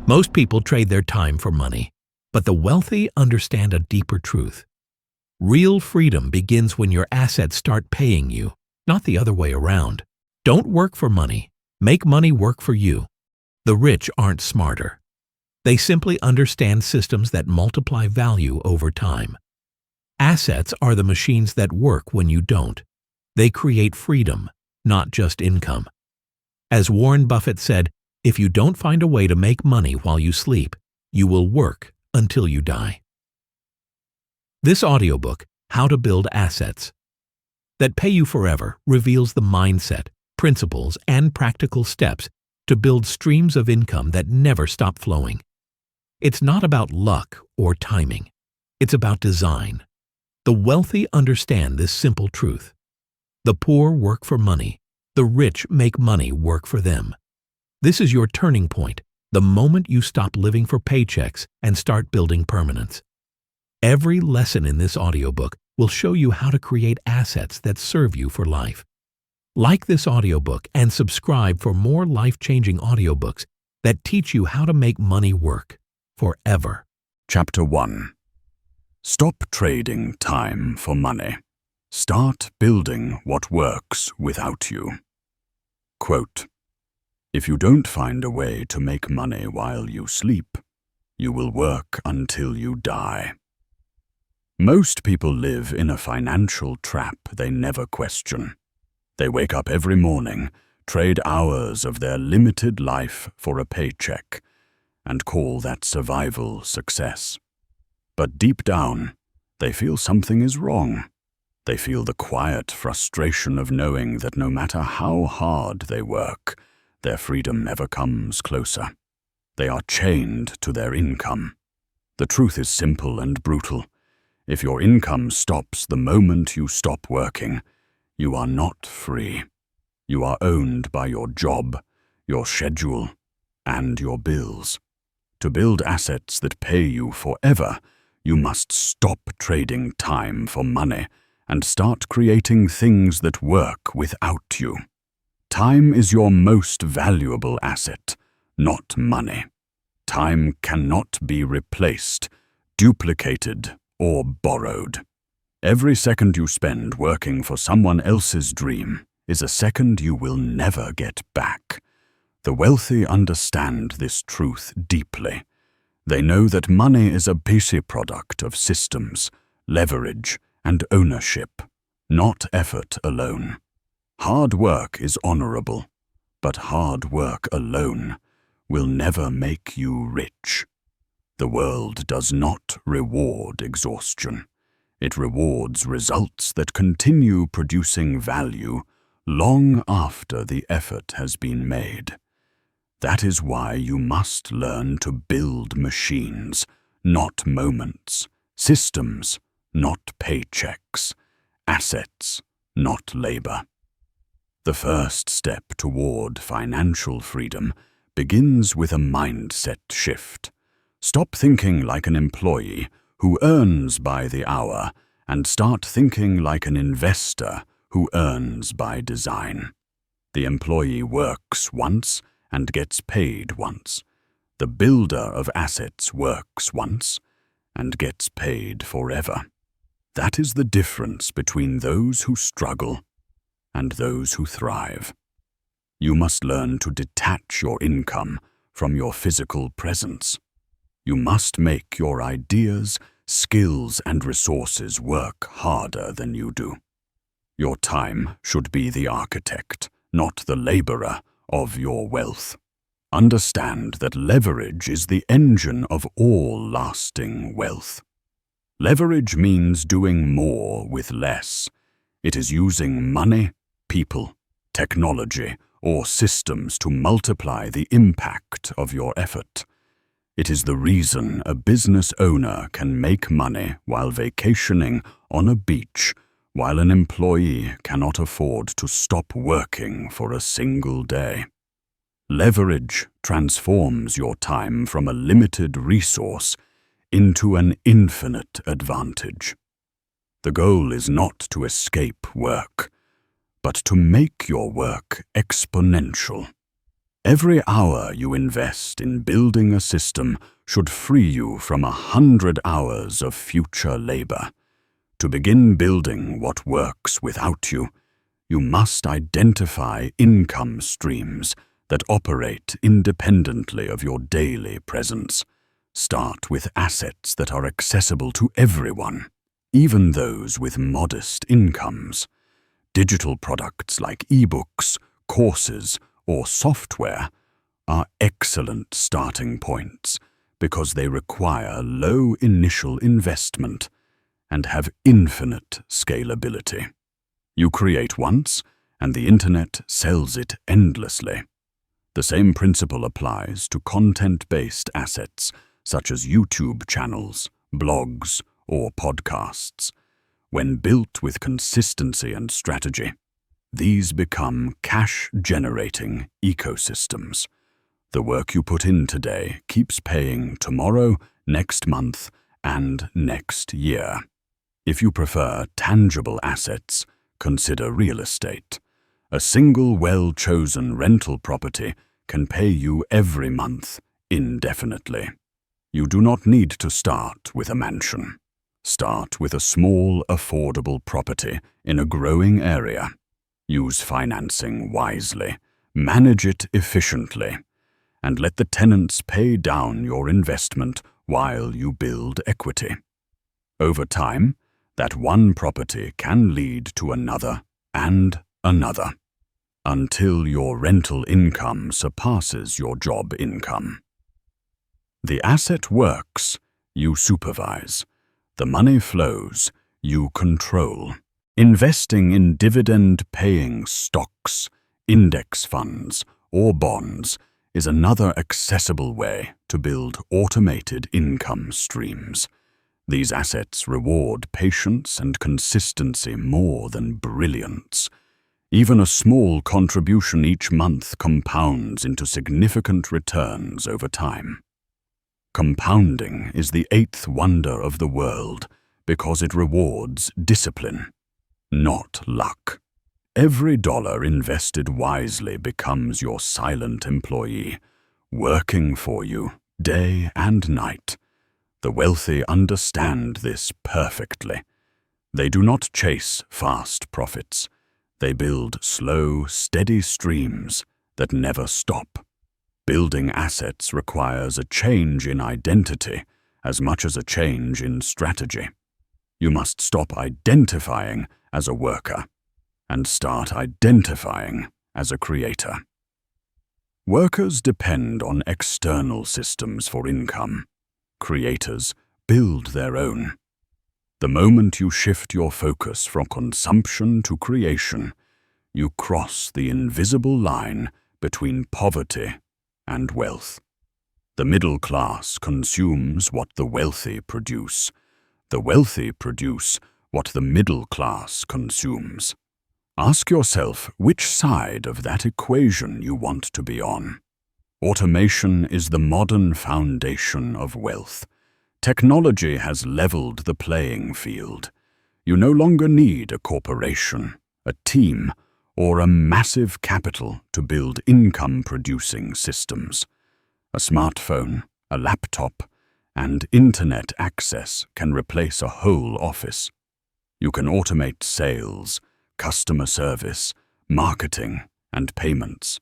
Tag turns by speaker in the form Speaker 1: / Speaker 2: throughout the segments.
Speaker 1: Most people trade their time for money, but the wealthy understand a deeper truth. Real freedom begins when your assets start paying you, not the other way around. Don't work for money. Make money work for you. The rich aren't smarter. They simply understand systems that multiply value over time. Assets are the machines that work when you don't. They create freedom, not just income. As Warren Buffett said, if you don't find a way to make money while you sleep, you will work until you die. This audiobook, How to Build Assets That Pay You Forever, reveals the mindset, principles, and practical steps to build streams of income that never stop flowing. It's not about luck or timing. It's about design. The wealthy understand this simple truth. The poor work for money. The rich make money work for them. This is your turning point, the moment you stop living for paychecks and start building permanence. Every lesson in this audiobook will show you how to create assets that serve you for life. Like this audiobook and subscribe for more life-changing audiobooks that teach you how to make money work forever.
Speaker 2: Chapter 1. Stop trading time for money. Start building what works without you. Quote, "If you don't find a way to make money while you sleep, you will work until you die." Most people live in a financial trap they never question. They wake up every morning, trade hours of their limited life for a paycheck, and call that survival success. But deep down, they feel something is wrong. They feel the quiet frustration of knowing that no matter how hard they work, their freedom never comes closer. They are chained to their income. The truth is simple and brutal. If your income stops the moment you stop working, you are not free. You are owned by your job, your schedule, and your bills. To build assets that pay you forever, you must stop trading time for money and start creating things that work without you. Time is your most valuable asset, not money. Time cannot be replaced, duplicated, or borrowed. Every second you spend working for someone else's dream is a second you will never get back. The wealthy understand this truth deeply. They know that money is a byproduct of systems, leverage, and ownership, not effort alone. Hard work is honorable, but hard work alone will never make you rich. The world does not reward exhaustion. It rewards results that continue producing value long after the effort has been made. That is why you must learn to build machines, not moments, systems, not paychecks, assets, not labor. The first step toward financial freedom begins with a mindset shift. Stop thinking like an employee who earns by the hour and start thinking like an investor who earns by design. The employee works once and gets paid once. The builder of assets works once and gets paid forever. That is the difference between those who struggle and those who thrive. You must learn to detach your income from your physical presence. You must make your ideas, skills, and resources work harder than you do. Your time should be the architect, not the laborer, of your wealth. Understand that leverage is the engine of all lasting wealth. Leverage means doing more with less. It is using money, people, technology, or systems to multiply the impact of your effort. It is the reason a business owner can make money while vacationing on a beach, while an employee cannot afford to stop working for a single day. Leverage transforms your time from a limited resource into an infinite advantage. The goal is not to escape work, but to make your work exponential. Every hour you invest in building a system should free you from 100 hours of future labor. To begin building what works without you, you must identify income streams that operate independently of your daily presence. Start with assets that are accessible to everyone, even those with modest incomes. Digital products like ebooks, courses, or software are excellent starting points because they require low initial investment and have infinite scalability. You create once, and the internet sells it endlessly. The same principle applies to content-based assets such as YouTube channels, blogs, or podcasts. When built with consistency and strategy, these become cash-generating ecosystems. The work you put in today keeps paying tomorrow, next month, and next year. If you prefer tangible assets, consider real estate. A single well-chosen rental property can pay you every month, indefinitely. You do not need to start with a mansion. Start with a small, affordable property in a growing area. Use financing wisely, manage it efficiently, and let the tenants pay down your investment while you build equity. Over time, that one property can lead to another and another, until your rental income surpasses your job income. The asset works, you supervise. The money flows, you control. Investing in dividend-paying stocks, index funds, or bonds is another accessible way to build automated income streams. These assets reward patience and consistency more than brilliance. Even a small contribution each month compounds into significant returns over time. Compounding is the eighth wonder of the world because it rewards discipline, not luck. Every dollar invested wisely becomes your silent employee, working for you day and night. The wealthy understand this perfectly. They do not chase fast profits. They build slow, steady streams that never stop. Building assets requires a change in identity as much as a change in strategy. You must stop identifying as a worker and start identifying as a creator. Workers depend on external systems for income. Creators build their own. The moment you shift your focus from consumption to creation, you cross the invisible line between poverty and wealth. The middle class consumes what the wealthy produce. The wealthy produce what the middle class consumes. Ask yourself which side of that equation you want to be on. Automation is the modern foundation of wealth. Technology has leveled the playing field. You no longer need a corporation, a team, or a massive capital to build income-producing systems. A smartphone, a laptop, and internet access can replace a whole office. You can automate sales, customer service, marketing, and payments.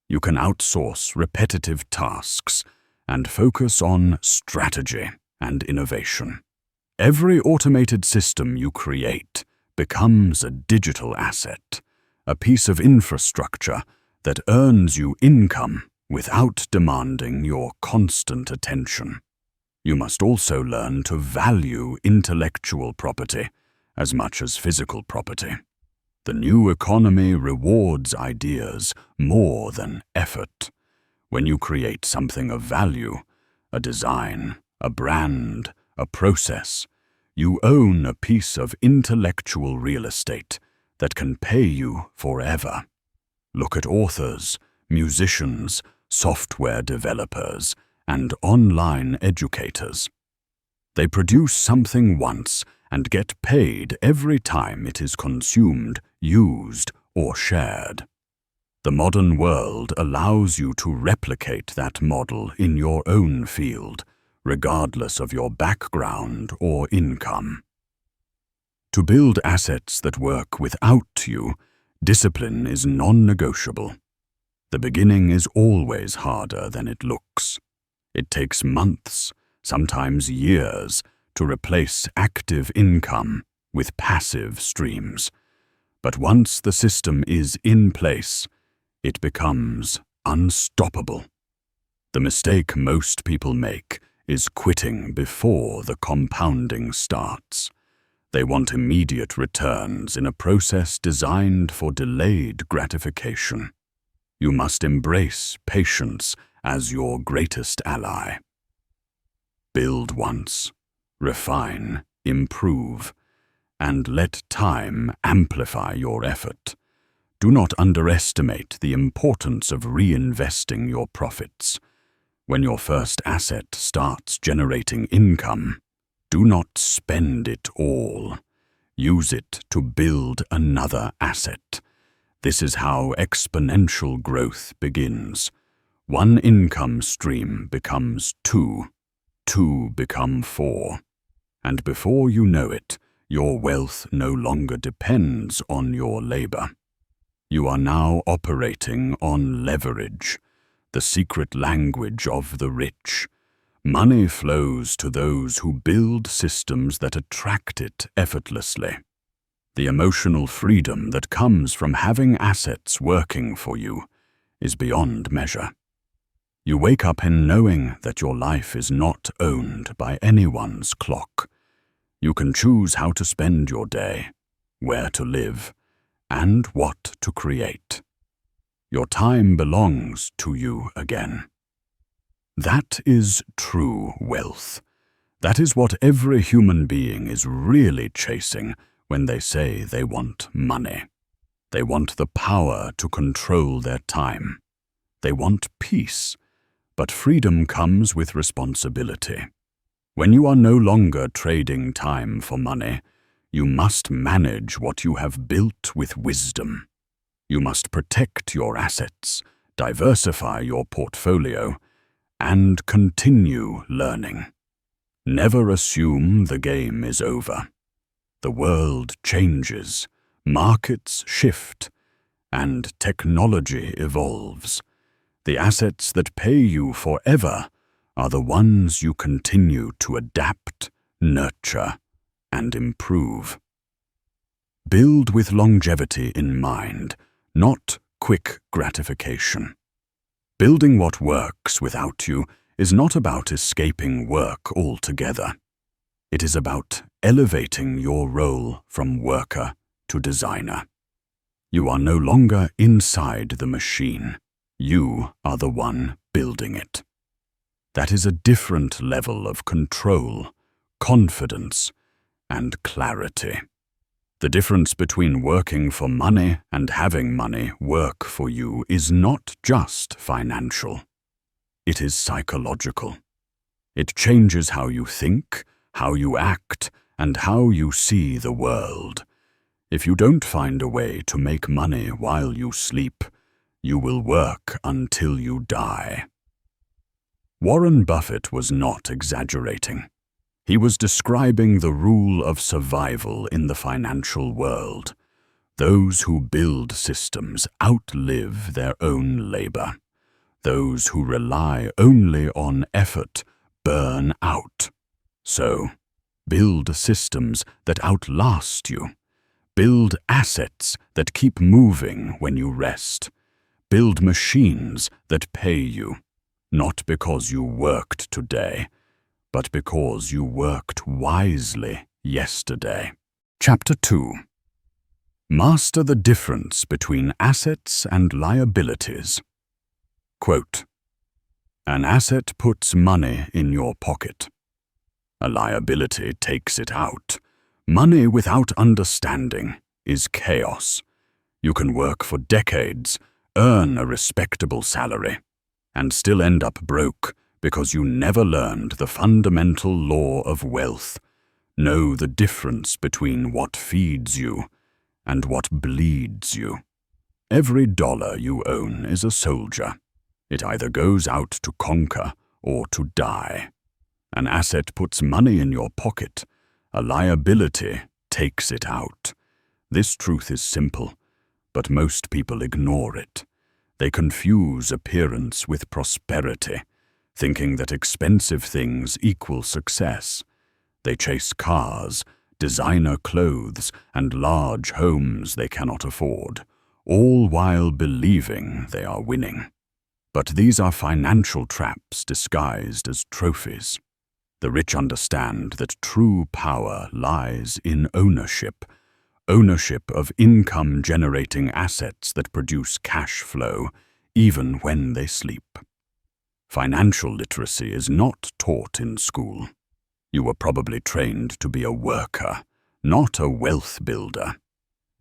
Speaker 2: You can outsource repetitive tasks and focus on strategy and innovation. Every automated system you create becomes a digital asset, a piece of infrastructure that earns you income without demanding your constant attention. You must also learn to value intellectual property as much as physical property. The new economy rewards ideas more than effort. When you create something of value, a design, a brand, a process, you own a piece of intellectual real estate that can pay you forever. Look at authors, musicians, software developers, and online educators. They produce something once and get paid every time it is consumed, used, or shared. The modern world allows you to replicate that model in your own field, regardless of your background or income. To build assets that work without you, discipline is non-negotiable. The beginning is always harder than it looks. It takes months, sometimes years, to replace active income with passive streams. But once the system is in place, it becomes unstoppable. The mistake most people make is quitting before the compounding starts. They want immediate returns in a process designed for delayed gratification. You must embrace patience as your greatest ally. Build once, refine, improve, and let time amplify your effort. Do not underestimate the importance of reinvesting your profits. When your first asset starts generating income, do not spend it all. Use it to build another asset. This is how exponential growth begins. One income stream becomes two become four. And before you know it, your wealth no longer depends on your labor. You are now operating on leverage, the secret language of the rich. Money flows to those who build systems that attract it effortlessly. The emotional freedom that comes from having assets working for you is beyond measure. You wake up in knowing that your life is not owned by anyone's clock. You can choose how to spend your day, where to live, and what to create. Your time belongs to you again. That is true wealth. That is what every human being is really chasing when they say they want money. They want the power to control their time. They want peace, but freedom comes with responsibility. When you are no longer trading time for money, you must manage what you have built with wisdom. You must protect your assets, diversify your portfolio, and continue learning. Never assume the game is over. The world changes, markets shift, and technology evolves. The assets that pay you forever are the ones you continue to adapt, nurture, and improve. Build with longevity in mind, not quick gratification. Building what works without you is not about escaping work altogether. It is about elevating your role from worker to designer. You are no longer inside the machine. You are the one building it. That is a different level of control, confidence, and clarity. The difference between working for money and having money work for you is not just financial. It is psychological. It changes how you think, how you act, and how you see the world. If you don't find a way to make money while you sleep, you will work until you die. Warren Buffett was not exaggerating. He was describing the rule of survival in the financial world. Those who build systems outlive their own labor. Those who rely only on effort burn out. So, build systems that outlast you. Build assets that keep moving when you rest. Build machines that pay you, not because you worked today, but because you worked wisely yesterday. Chapter 2. Master the difference between assets and liabilities. Quote, "An asset puts money in your pocket. A liability takes it out. Money without understanding is chaos. You can work for decades, earn a respectable salary, and still end up broke because you never learned the fundamental law of wealth. Know the difference between what feeds you and what bleeds you. Every dollar you own is a soldier. It either goes out to conquer or to die. An asset puts money in your pocket. A liability takes it out. This truth is simple, but most people ignore it. They confuse appearance with prosperity, thinking that expensive things equal success. They chase cars, designer clothes, and large homes they cannot afford, all while believing they are winning. But these are financial traps disguised as trophies. The rich understand that true power lies in ownership, ownership of income-generating assets that produce cash flow, even when they sleep. Financial literacy is not taught in school. You were probably trained to be a worker, not a wealth builder.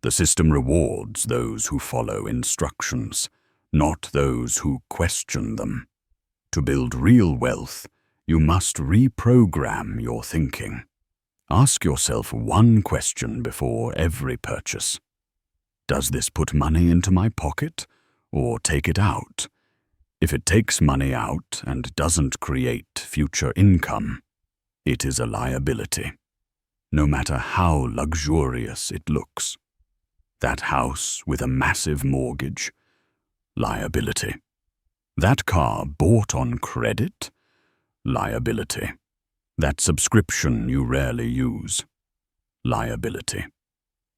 Speaker 2: The system rewards those who follow instructions, not those who question them. To build real wealth, you must reprogram your thinking. Ask yourself one question before every purchase. Does this put money into my pocket or take it out? If it takes money out and doesn't create future income, it is a liability, no matter how luxurious it looks. That house with a massive mortgage, liability. That car bought on credit, liability. That subscription you rarely use, liability.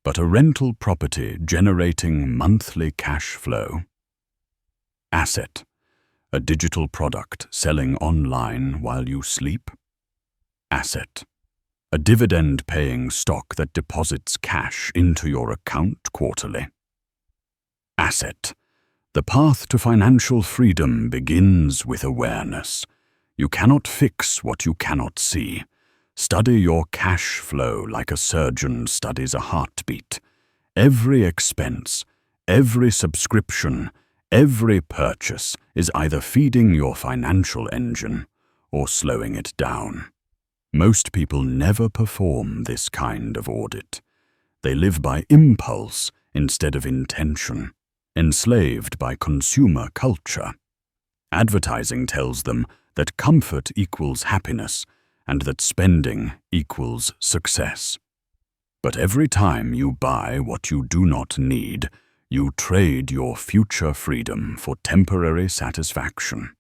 Speaker 2: But a rental property generating monthly cash flow, asset. A digital product selling online while you sleep, asset. A dividend-paying stock that deposits cash into your account quarterly, asset. The path to financial freedom begins with awareness. You cannot fix what you cannot see. Study your cash flow like a surgeon studies a heartbeat. Every expense, every subscription, every purchase is either feeding your financial engine or slowing it down. Most people never perform this kind of audit. They live by impulse instead of intention, enslaved by consumer culture. Advertising tells them that comfort equals happiness and that spending equals success. But every time you buy what you do not need, you trade your future freedom for temporary satisfaction.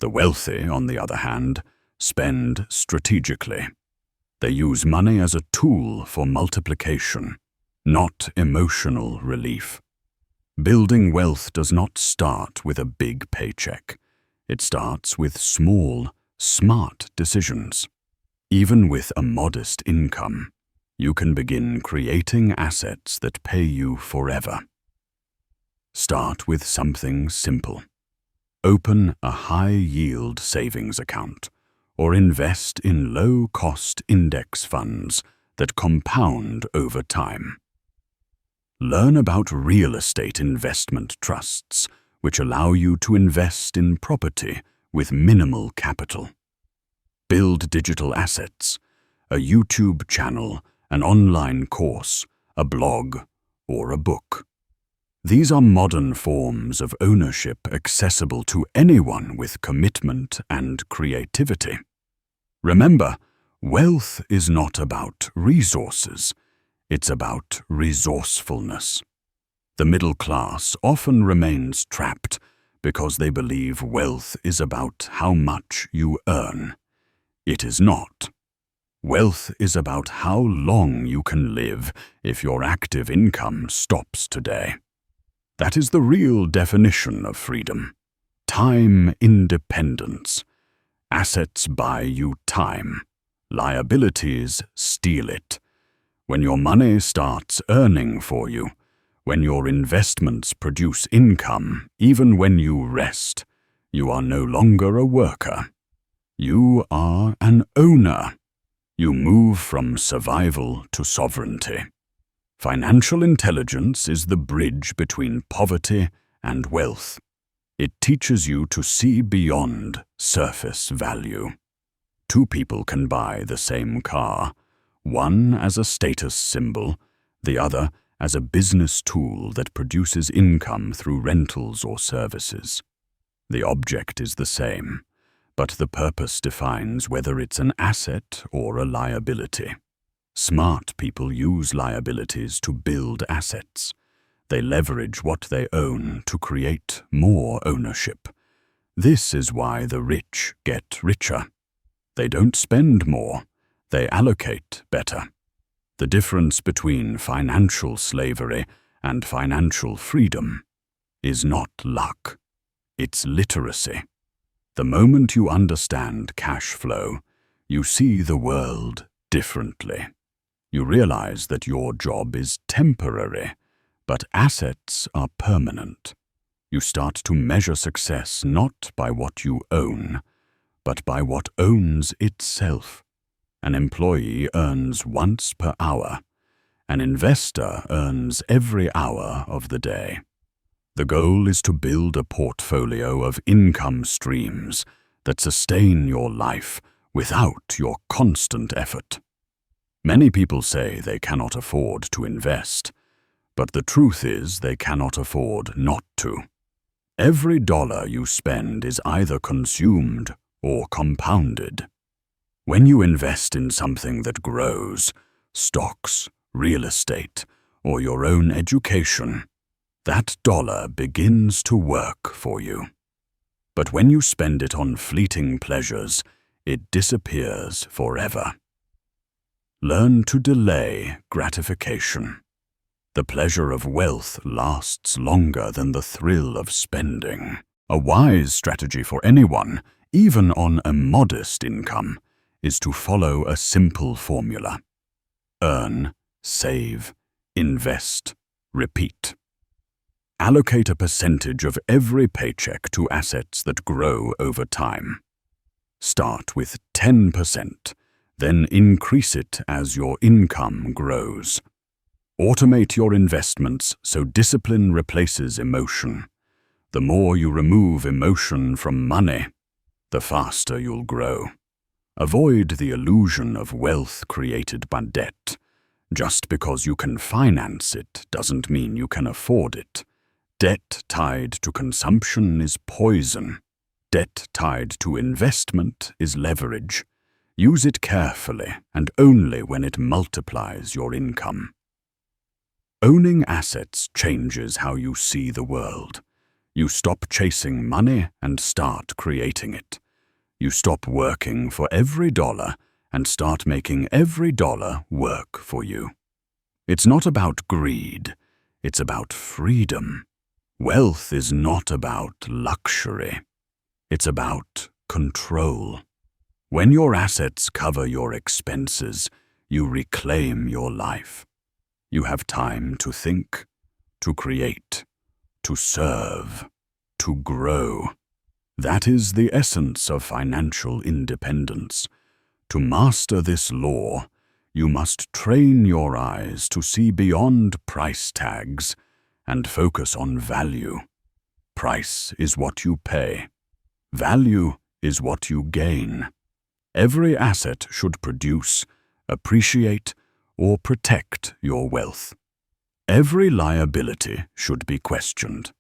Speaker 2: The wealthy, on the other hand, spend strategically. They use money as a tool for multiplication, not emotional relief. Building wealth does not start with a big paycheck. It starts with small, smart decisions. Even with a modest income, you can begin creating assets that pay you forever. Start with something simple. Open a high-yield savings account or invest in low-cost index funds that compound over time. Learn about real estate investment trusts, which allow you to invest in property with minimal capital. Build digital assets, a YouTube channel, an online course, a blog, or a book. These are modern forms of ownership accessible to anyone with commitment and creativity. Remember, wealth is not about resources, it's about resourcefulness. The middle class often remains trapped because they believe wealth is about how much you earn. It is not. Wealth is about how long you can live if your active income stops today. That is the real definition of freedom. Time independence. Assets buy you time. Liabilities steal it. When your money starts earning for you, when your investments produce income, even when you rest, you are no longer a worker. You are an owner. You move from survival to sovereignty. Financial intelligence is the bridge between poverty and wealth. It teaches you to see beyond surface value. Two people can buy the same car, one as a status symbol, the other as a business tool that produces income through rentals or services. The object is the same, but the purpose defines whether it's an asset or a liability. Smart people use liabilities to build assets. They leverage what they own to create more ownership. This is why the rich get richer. They don't spend more, they allocate better. The difference between financial slavery and financial freedom is not luck, it's literacy. The moment you understand cash flow, you see the world differently. You realize that your job is temporary, but assets are permanent. You start to measure success not by what you own, but by what owns itself. An employee earns once per hour. An investor earns every hour of the day. The goal is to build a portfolio of income streams that sustain your life without your constant effort. Many people say they cannot afford to invest, but the truth is they cannot afford not to. Every dollar you spend is either consumed or compounded. When you invest in something that grows, stocks, real estate, or your own education, that dollar begins to work for you. But when you spend it on fleeting pleasures, it disappears forever. Learn to delay gratification. The pleasure of wealth lasts longer than the thrill of spending. A wise strategy for anyone, even on a modest income, is to follow a simple formula. Earn, save, invest, repeat. Allocate a percentage of every paycheck to assets that grow over time. Start with 10%, then increase it as your income grows. Automate your investments so discipline replaces emotion. The more you remove emotion from money, the faster you'll grow. Avoid the illusion of wealth created by debt. Just because you can finance it doesn't mean you can afford it. Debt tied to consumption is poison. Debt tied to investment is leverage. Use it carefully and only when it multiplies your income. Owning assets changes how you see the world. You stop chasing money and start creating it. You stop working for every dollar and start making every dollar work for you. It's not about greed, it's about freedom. Wealth is not about luxury, it's about control. When your assets cover your expenses, you reclaim your life. You have time to think, to create, to serve, to grow. That is the essence of financial independence. To master this law, you must train your eyes to see beyond price tags and focus on value. Price is what you pay. Value is what you gain. Every asset should produce, appreciate, or protect your wealth. Every liability should be questioned.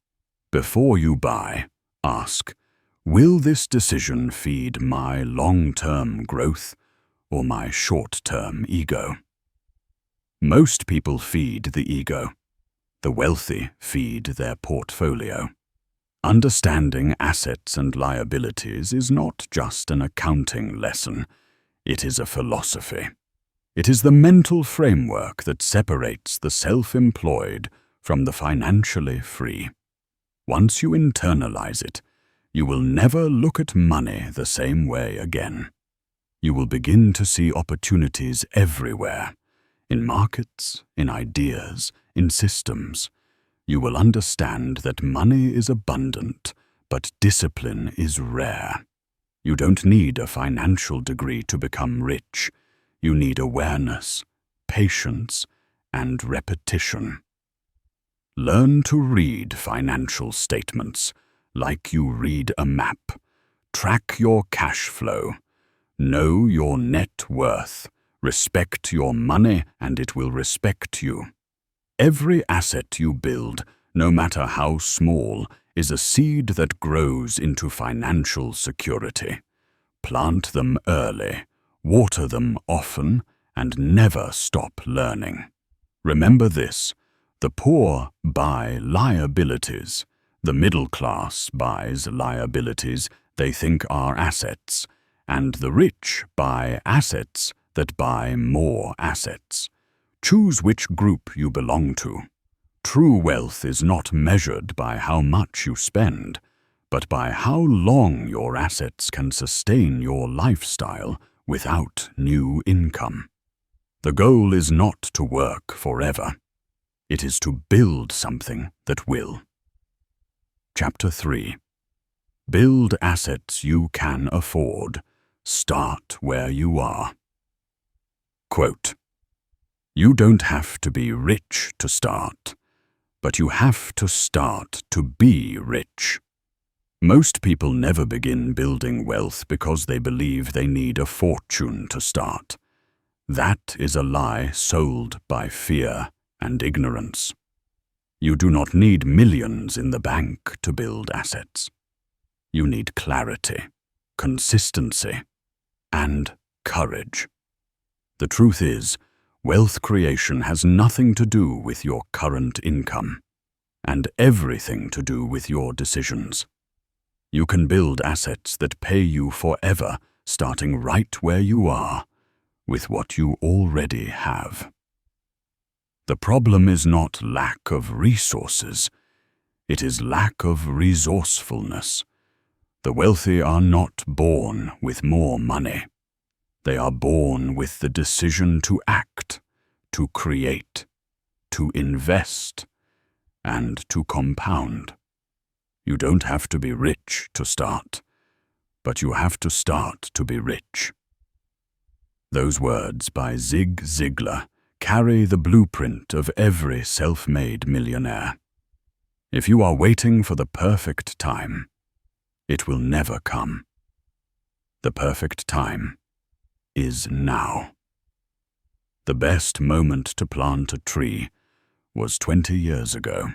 Speaker 2: Before you buy, ask, will this decision feed my long-term growth or my short-term ego? Most people feed the ego. The wealthy feed their portfolio. Understanding assets and liabilities is not just an accounting lesson, it is a philosophy. It is the mental framework that separates the self-employed from the financially free. Once you internalize it, you will never look at money the same way again. You will begin to see opportunities everywhere, in markets, in ideas, in systems. You will understand that money is abundant, but discipline is rare. You don't need a financial degree to become rich. You need awareness, patience, and repetition. Learn to read financial statements like you read a map. Track your cash flow. Know your net worth. Respect your money and it will respect you. Every asset you build, no matter how small, is a seed that grows into financial security. Plant them early, water them often, and never stop learning. Remember this: the poor buy liabilities. The middle class buys liabilities they think are assets, and the rich buy assets that buy more assets. Choose which group you belong to. True wealth is not measured by how much you spend, but by how long your assets can sustain your lifestyle without new income. The goal is not to work forever. It is to build something that will. Chapter 3. Build assets you can afford. Start where you are. Quote, "You don't have to be rich to start, but you have to start to be rich." Most people never begin building wealth because they believe they need a fortune to start. That is a lie sold by fear and ignorance. You do not need millions in the bank to build assets. You need clarity, consistency, and courage. The truth is, wealth creation has nothing to do with your current income, and everything to do with your decisions. You can build assets that pay you forever, starting right where you are, with what you already have. The problem is not lack of resources, it is lack of resourcefulness. The wealthy are not born with more money. They are born with the decision to act, to create, to invest, and to compound. You don't have to be rich to start, but you have to start to be rich. Those words by Zig Ziglar carry the blueprint of every self-made millionaire. If you are waiting for the perfect time, it will never come. The perfect time is now. The best moment to plant a tree was 20 years ago.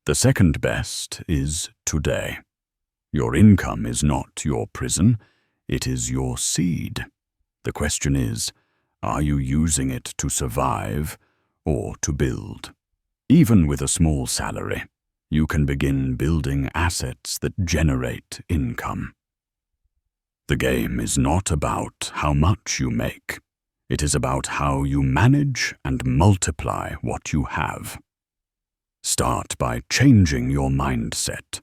Speaker 2: The second best is today. Your income is not your prison, it is your seed. The question is, are you using it to survive or to build? Even with a small salary, you can begin building assets that generate income. The game is not about how much you make. It is about how you manage and multiply what you have. Start by changing your mindset.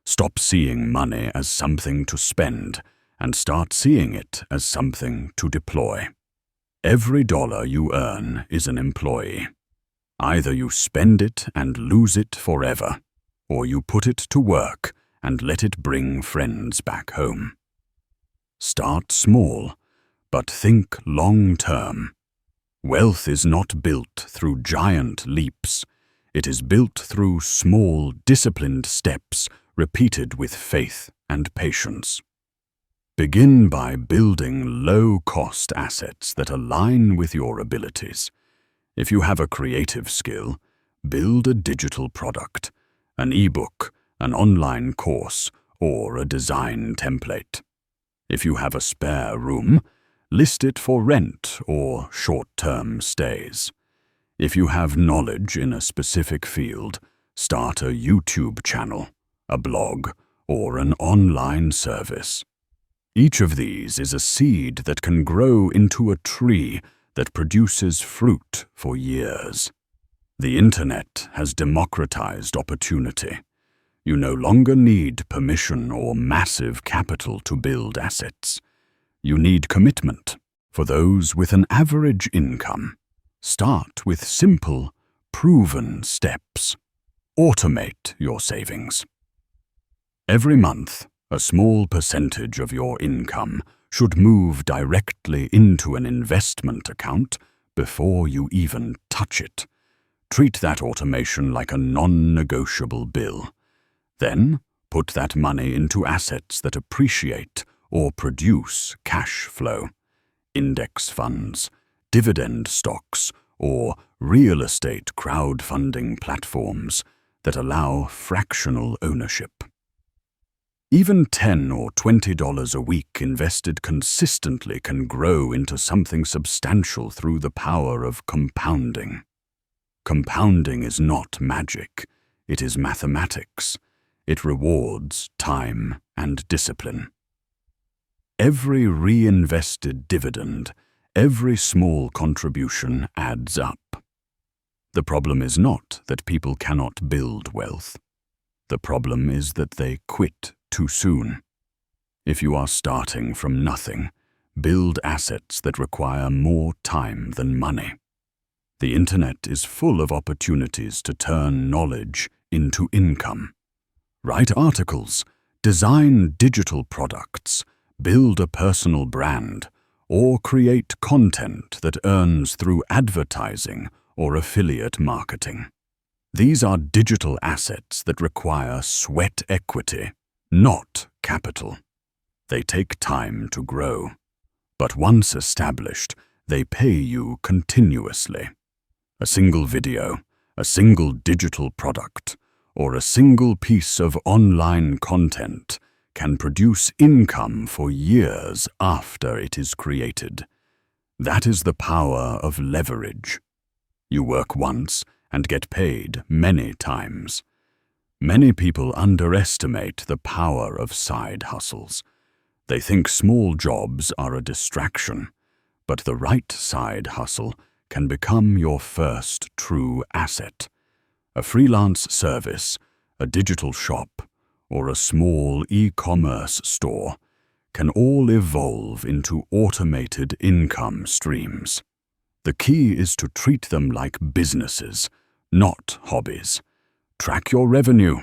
Speaker 2: Stop seeing money as something to spend and start seeing it as something to deploy. Every dollar you earn is an employee. Either you spend it and lose it forever, or you put it to work and let it bring friends back home. Start small, but think long-term. Wealth is not built through giant leaps. It is built through small, disciplined steps repeated with faith and patience. Begin by building low-cost assets that align with your abilities. If you have a creative skill, build a digital product, an ebook, an online course, or a design template. If you have a spare room, list it for rent or short-term stays. If you have knowledge in a specific field, start a YouTube channel, a blog, or an online service. Each of these is a seed that can grow into a tree that produces fruit for years. The internet has democratized opportunity. You no longer need permission or massive capital to build assets. You need commitment. For those with an average income, start with simple, proven steps. Automate your savings. Every month, a small percentage of your income should move directly into an investment account before you even touch it. Treat that automation like a non-negotiable bill. Then, put that money into assets that appreciate or produce cash flow. Index funds, dividend stocks, or real estate crowdfunding platforms that allow fractional ownership. Even $10 or $20 a week invested consistently can grow into something substantial through the power of compounding. Compounding is not magic, it is mathematics. It rewards time and discipline. Every reinvested dividend, every small contribution adds up. The problem is not that people cannot build wealth. The problem is that they quit too soon. If you are starting from nothing, build assets that require more time than money. The internet is full of opportunities to turn knowledge into income. Write articles, design digital products, build a personal brand, or create content that earns through advertising or affiliate marketing. These are digital assets that require sweat equity, not capital. They take time to grow, but once established, they pay you continuously. A single video, a single digital product, or a single piece of online content can produce income for years after it is created. That is the power of leverage. You work once and get paid many times. Many people underestimate the power of side hustles. They think small jobs are a distraction, but the right side hustle can become your first true asset. A freelance service, a digital shop, or a small e-commerce store can all evolve into automated income streams. The key is to treat them like businesses, not hobbies. Track your revenue,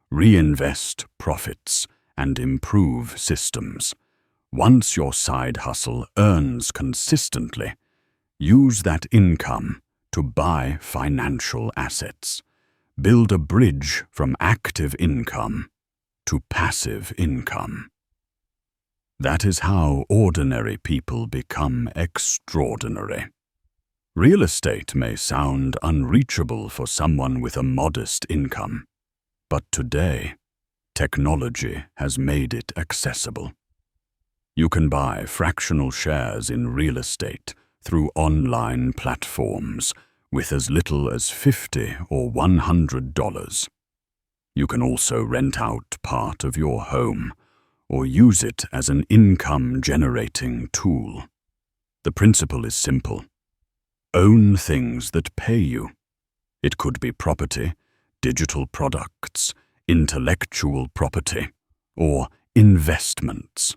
Speaker 2: reinvest profits, and improve systems. Once your side hustle earns consistently, use that income to buy financial assets. Build a bridge from active income to passive income. That is how ordinary people become extraordinary. Real estate may sound unreachable for someone with a modest income, but today, technology has made it accessible. You can buy fractional shares in real estate through online platforms with as little as $50 or $100. You can also rent out part of your home or use it as an income-generating tool. The principle is simple. Own things that pay you. It could be property, digital products, intellectual property, or investments.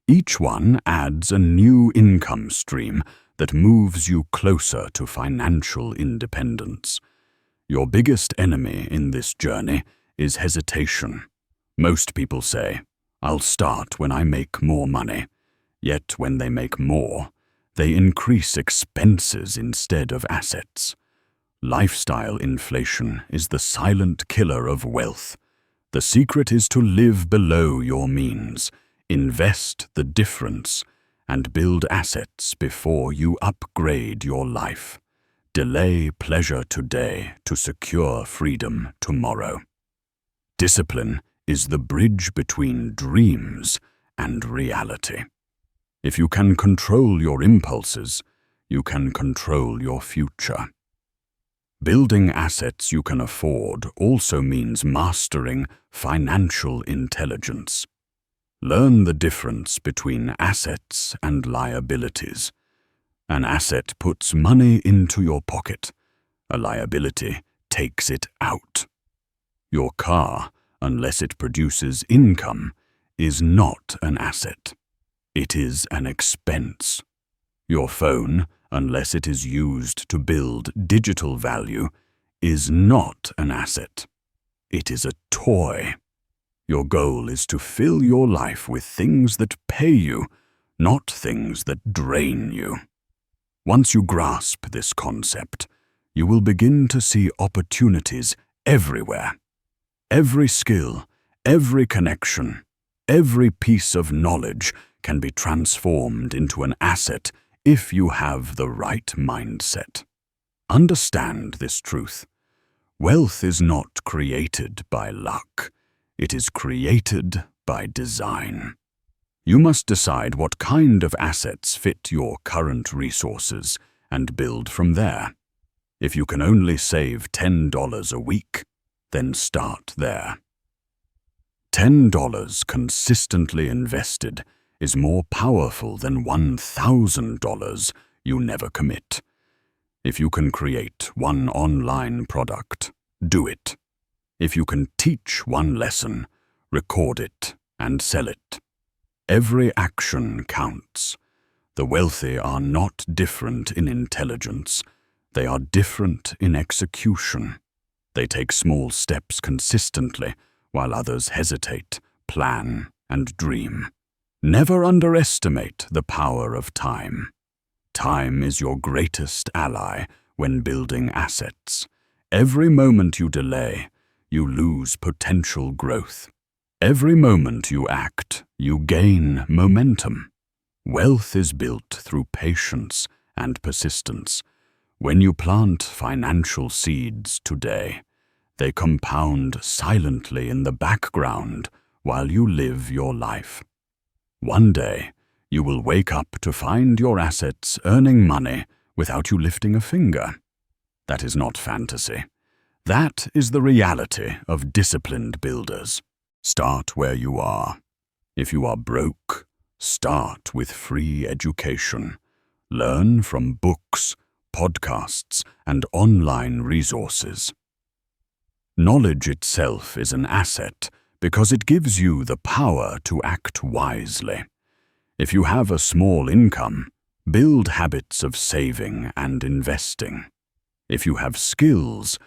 Speaker 2: Each one adds a new income stream that moves you closer to financial independence. Your biggest enemy in this journey is hesitation. Most people say, "I'll start when I make more money." Yet when they make more, they increase expenses instead of assets. Lifestyle inflation is the silent killer of wealth. The secret is to live below your means, invest the difference, and build assets before you upgrade your life. Delay pleasure today to secure freedom tomorrow. Discipline is the bridge between dreams and reality. If you can control your impulses, you can control your future. Building assets you can afford also means mastering financial intelligence. Learn the difference between assets and liabilities. An asset puts money into your pocket. A liability takes it out. Your car, unless it produces income, is not an asset. It is an expense. Your phone, unless it is used to build digital value, is not an asset. It is a toy. Your goal is to fill your life with things that pay you, not things that drain you. Once you grasp this concept, you will begin to see opportunities everywhere. Every skill, every connection, every piece of knowledge can be transformed into an asset if you have the right mindset. Understand this truth. Wealth is not created by luck. It is created by design. You must decide what kind of assets fit your current resources and build from there. If you can only save $10 a week, then start there. $10 consistently invested is more powerful than $1,000 you never commit. If you can create one online product, do it. If you can teach one lesson, record it and sell it. Every action counts. The wealthy are not different in intelligence. They are different in execution. They take small steps consistently, while others hesitate, plan, and dream. Never underestimate the power of time. Time is your greatest ally when building assets. Every moment you delay, you lose potential growth. Every moment you act, you gain momentum. Wealth is built through patience and persistence. When you plant financial seeds today, they compound silently in the background while you live your life. One day, you will wake up to find your assets earning money without you lifting a finger. That is not fantasy. That is the reality of disciplined builders. Start where you are. If you are broke, start with free education. Learn from books, podcasts, and online resources. Knowledge itself is an asset because it gives you the power to act wisely. If you have a small income, build habits of saving and investing. If you have skills,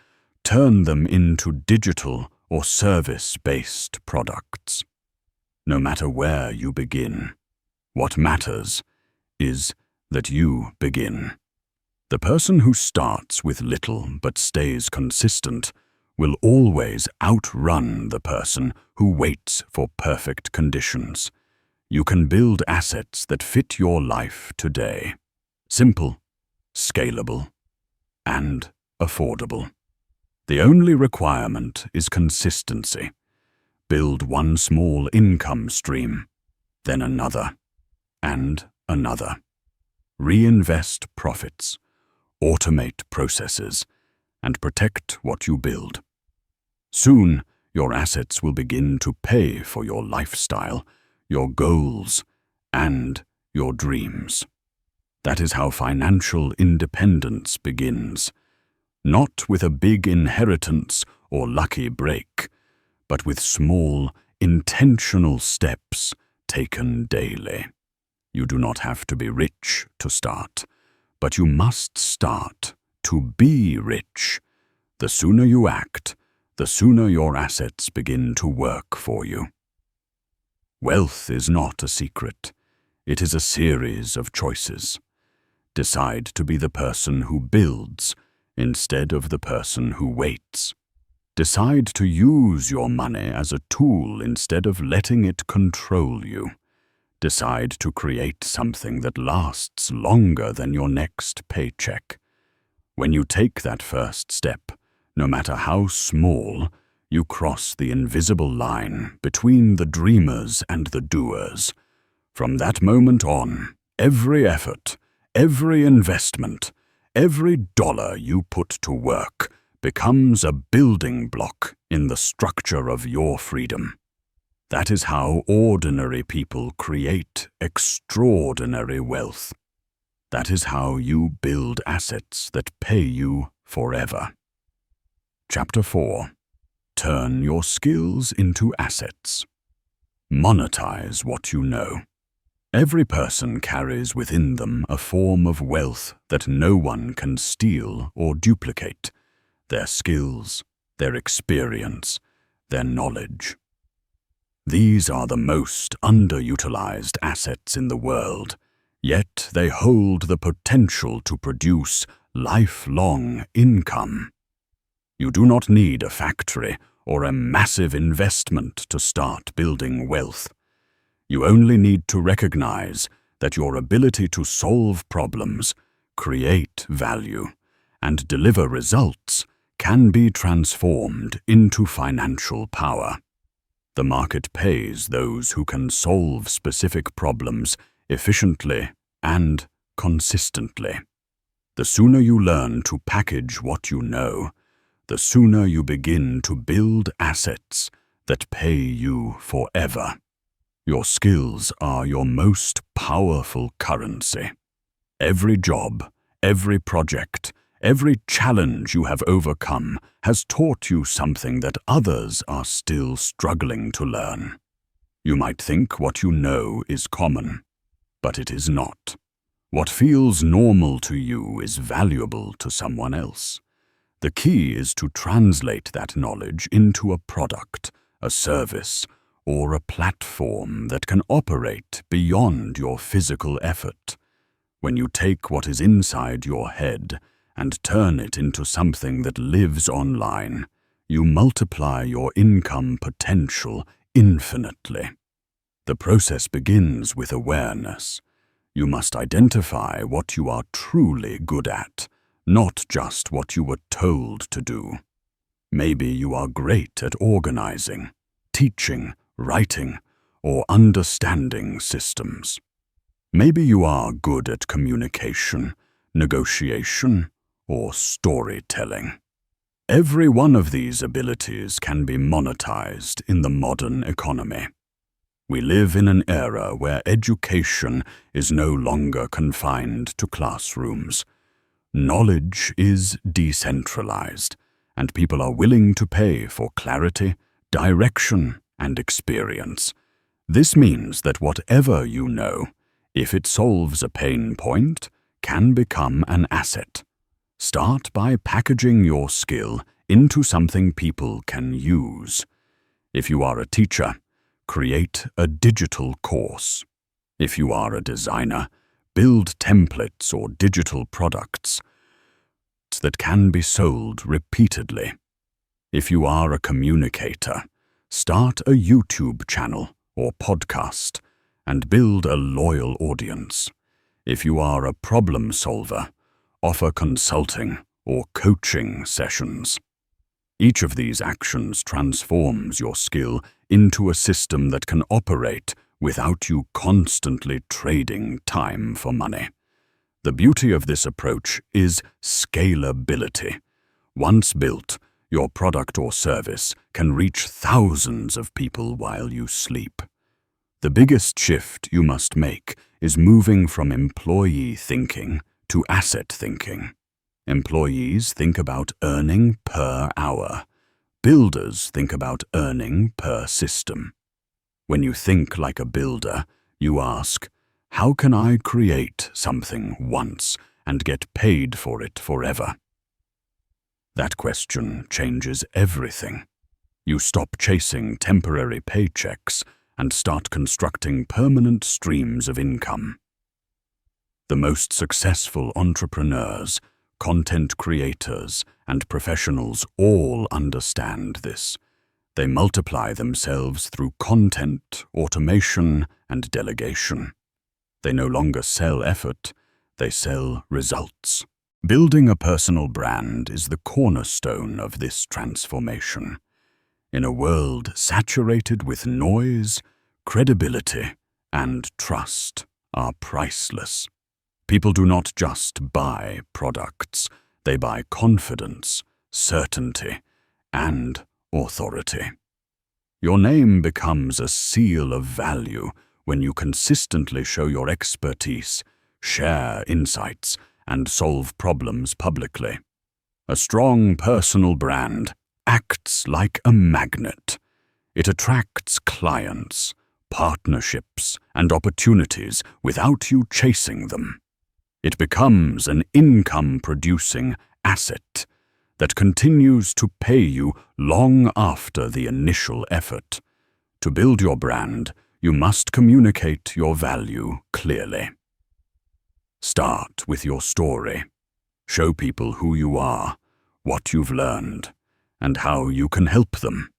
Speaker 2: turn them into digital or service-based products. No matter where you begin, what matters is that you begin. The person who starts with little but stays consistent will always outrun the person who waits for perfect conditions. You can build assets that fit your life today. Simple, scalable, and affordable. The only requirement is consistency. Build one small income stream, then another, and another. Reinvest profits, automate processes, and protect what you build. Soon, your assets will begin to pay for your lifestyle, your goals, and your dreams. That is how financial independence begins. Not with a big inheritance or lucky break, but with small, intentional steps taken daily. You do not have to be rich to start, but you must start to be rich. The sooner you act, the sooner your assets begin to work for you. Wealth is not a secret. It is a series of choices. Decide to be the person who builds instead of the person who waits. Decide to use your money as a tool instead of letting it control you. Decide to create something that lasts longer than your next paycheck. When you take that first step, no matter how small, you cross the invisible line between the dreamers and the doers. From that moment on, every effort, every investment, every dollar you put to work becomes a building block in the structure of your freedom. That is how ordinary people create extraordinary wealth. That is how you build assets that pay you forever. Chapter 4. Turn your skills into assets. Monetize what you know. Every person carries within them a form of wealth that no one can steal or duplicate. Their skills, their experience, their knowledge. These are the most underutilized assets in the world, yet they hold the potential to produce lifelong income. You do not need a factory or a massive investment to start building wealth. You only need to recognize that your ability to solve problems, create value, and deliver results can be transformed into financial power. The market pays those who can solve specific problems efficiently and consistently. The sooner you learn to package what you know, the sooner you begin to build assets that pay you forever. Your skills are your most powerful currency. Every job, every project, every challenge you have overcome has taught you something that others are still struggling to learn. You might think what you know is common, but it is not. What feels normal to you is valuable to someone else. The key is to translate that knowledge into a product, a service, or a platform that can operate beyond your physical effort. When you take what is inside your head and turn it into something that lives online, you multiply your income potential infinitely. The process begins with awareness. You must identify what you are truly good at, not just what you were told to do. Maybe you are great at organizing, teaching, writing, or understanding systems. Maybe you are good at communication, negotiation, or storytelling. Every one of these abilities can be monetized in the modern economy. We live in an era where education is no longer confined to classrooms. Knowledge is decentralized, and people are willing to pay for clarity, direction, and experience. This means that whatever you know, if it solves a pain point, can become an asset. Start by packaging your skill into something people can use. If you are a teacher, create a digital course. If you are a designer, build templates or digital products that can be sold repeatedly. If you are a communicator, start a YouTube channel or podcast and build a loyal audience. If you are a problem solver, offer consulting or coaching sessions. Each of these actions transforms your skill into a system that can operate without you constantly trading time for money. The beauty of this approach is scalability. Once built, your product or service can reach thousands of people while you sleep. The biggest shift you must make is moving from employee thinking to asset thinking. Employees think about earning per hour. Builders think about earning per system. When you think like a builder, you ask, how can I create something once and get paid for it forever? That question changes everything. You stop chasing temporary paychecks and start constructing permanent streams of income. The most successful entrepreneurs, content creators, and professionals all understand this. They multiply themselves through content, automation, and delegation. They no longer sell effort, they sell results. Building a personal brand is the cornerstone of this transformation. In a world saturated with noise, credibility and trust are priceless. People do not just buy products, they buy confidence, certainty, and authority. Your name becomes a seal of value when you consistently show your expertise, share insights, and solve problems publicly. A strong personal brand acts like a magnet. It attracts clients, partnerships, and opportunities without you chasing them. It becomes an income-producing asset that continues to pay you long after the initial effort. To build your brand, you must communicate your value clearly. Start with your story. Show people who you are, what you've learned, and how you can help them.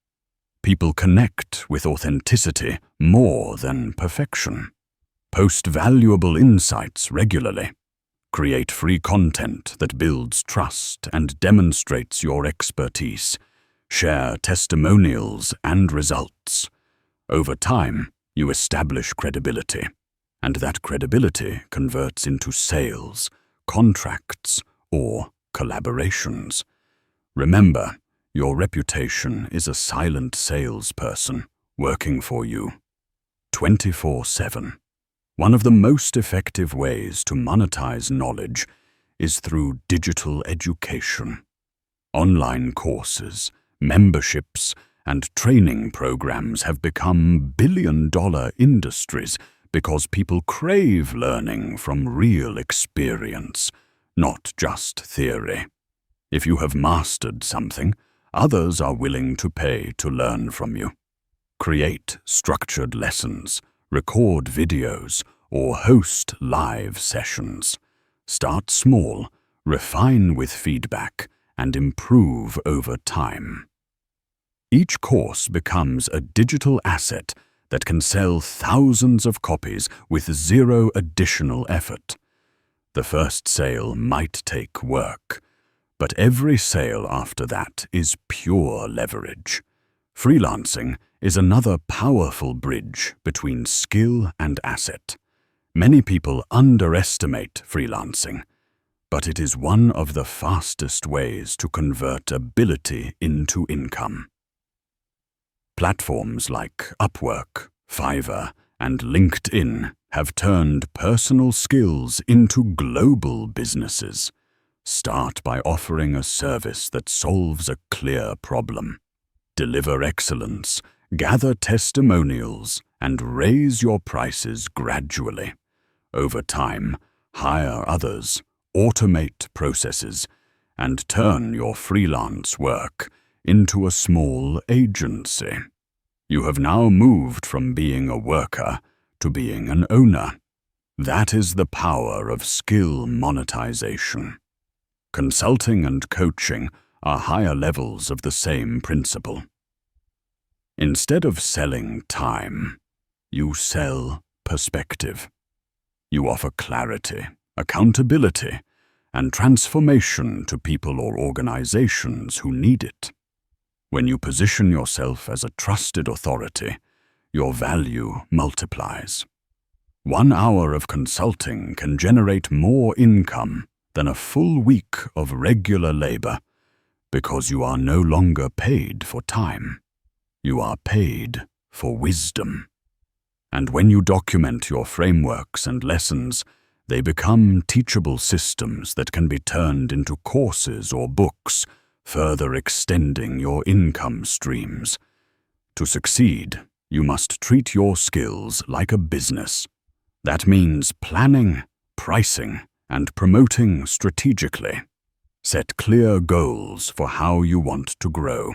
Speaker 2: People connect with authenticity more than perfection. Post valuable insights regularly. Create free content that builds trust and demonstrates your expertise. Share testimonials and results. Over time, you establish credibility, and that credibility converts into sales, contracts, or collaborations. Remember, your reputation is a silent salesperson working for you 24/7. One of the most effective ways to monetize knowledge is through digital education. Online courses, memberships, and training programs have become billion-dollar industries because people crave learning from real experience, not just theory. If you have mastered something, others are willing to pay to learn from you. Create structured lessons, record videos, or host live sessions. Start small, refine with feedback, and improve over time. Each course becomes a digital asset that can sell thousands of copies with zero additional effort. The first sale might take work, but every sale after that is pure leverage. Freelancing is another powerful bridge between skill and asset. Many people underestimate freelancing, but it is one of the fastest ways to convert ability into income. Platforms like Upwork, Fiverr, and LinkedIn have turned personal skills into global businesses. Start by offering a service that solves a clear problem. Deliver excellence, gather testimonials, and raise your prices gradually. Over time, hire others, automate processes, and turn your freelance work into a small agency. You have now moved from being a worker to being an owner. That is the power of skill monetization. Consulting and coaching are higher levels of the same principle. Instead of selling time, you sell perspective. You offer clarity, accountability, and transformation to people or organizations who need it. When you position yourself as a trusted authority, your value multiplies. 1 hour of consulting can generate more income than a full week of regular labor because you are no longer paid for time. You are paid for wisdom. And when you document your frameworks and lessons, they become teachable systems that can be turned into courses or books, further extending your income streams. To succeed, you must treat your skills like a business. That means planning, pricing, and promoting strategically. Set clear goals for how you want to grow.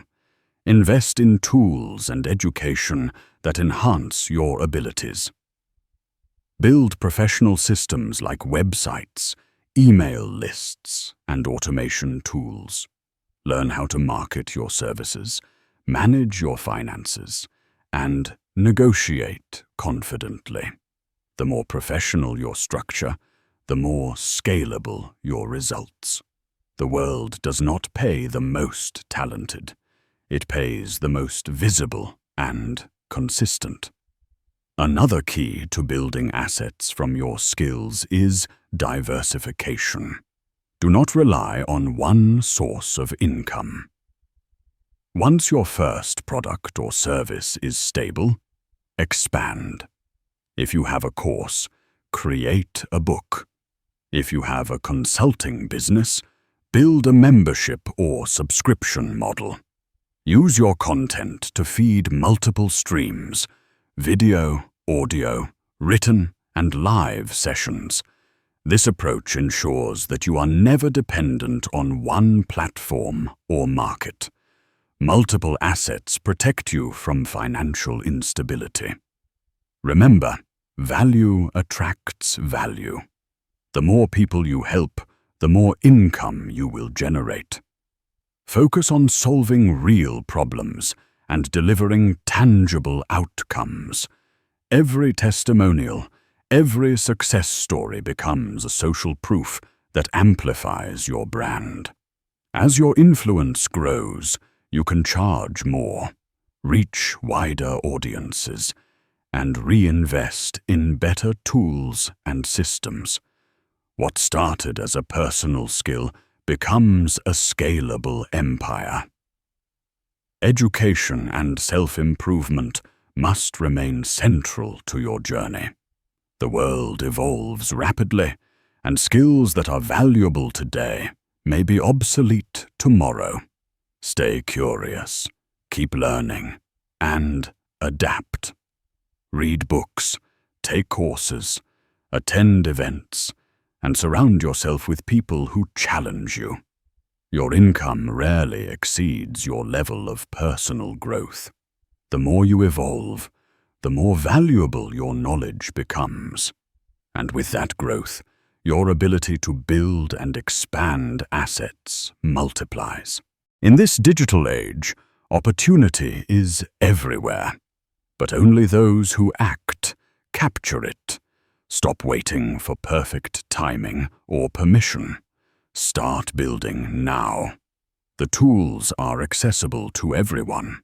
Speaker 2: Invest in tools and education that enhance your abilities. Build professional systems like websites, email lists, and automation tools. Learn how to market your services, manage your finances, and negotiate confidently. The more professional your structure, the more scalable your results. The world does not pay the most talented. It pays the most visible and consistent. Another key to building assets from your skills is diversification. Do not rely on one source of income. Once your first product or service is stable, expand. If you have a course, create a book. If you have a consulting business, build a membership or subscription model. Use your content to feed multiple streams: video, audio, written, and live sessions. This approach ensures that you are never dependent on one platform or market. Multiple assets protect you from financial instability. Remember, value attracts value. The more people you help, the more income you will generate. Focus on solving real problems and delivering tangible outcomes. Every testimonial, Every success story becomes a social proof that amplifies your brand. As your influence grows, you can charge more, reach wider audiences, and reinvest in better tools and systems. What started as a personal skill becomes a scalable empire. Education and self-improvement must remain central to your journey. The world evolves rapidly, and skills that are valuable today may be obsolete tomorrow. Stay curious, keep learning, and adapt. Read books, take courses, attend events, and surround yourself with people who challenge you. Your income rarely exceeds your level of personal growth. The more you evolve, the more valuable your knowledge becomes. And with that growth, your ability to build and expand assets multiplies. In this digital age, opportunity is everywhere, but only those who act capture it. Stop waiting for perfect timing or permission. Start building now. The tools are accessible to everyone.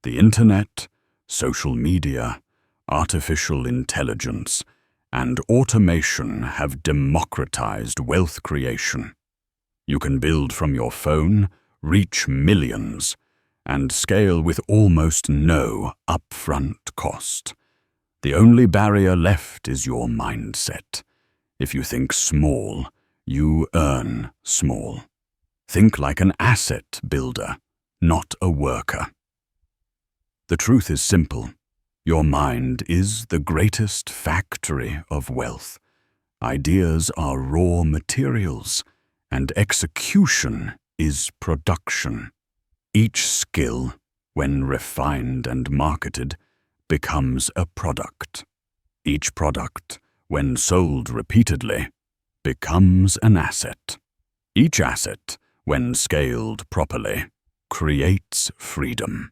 Speaker 2: The internet, social media, artificial intelligence, and automation have democratized wealth creation. You can build from your phone, reach millions, and scale with almost no upfront cost. The only barrier left is your mindset. If you think small, you earn small. Think like an asset builder, not a worker. The truth is simple. Your mind is the greatest factory of wealth. Ideas are raw materials, and execution is production. Each skill, when refined and marketed, becomes a product. Each product, when sold repeatedly, becomes an asset. Each asset, when scaled properly, creates freedom.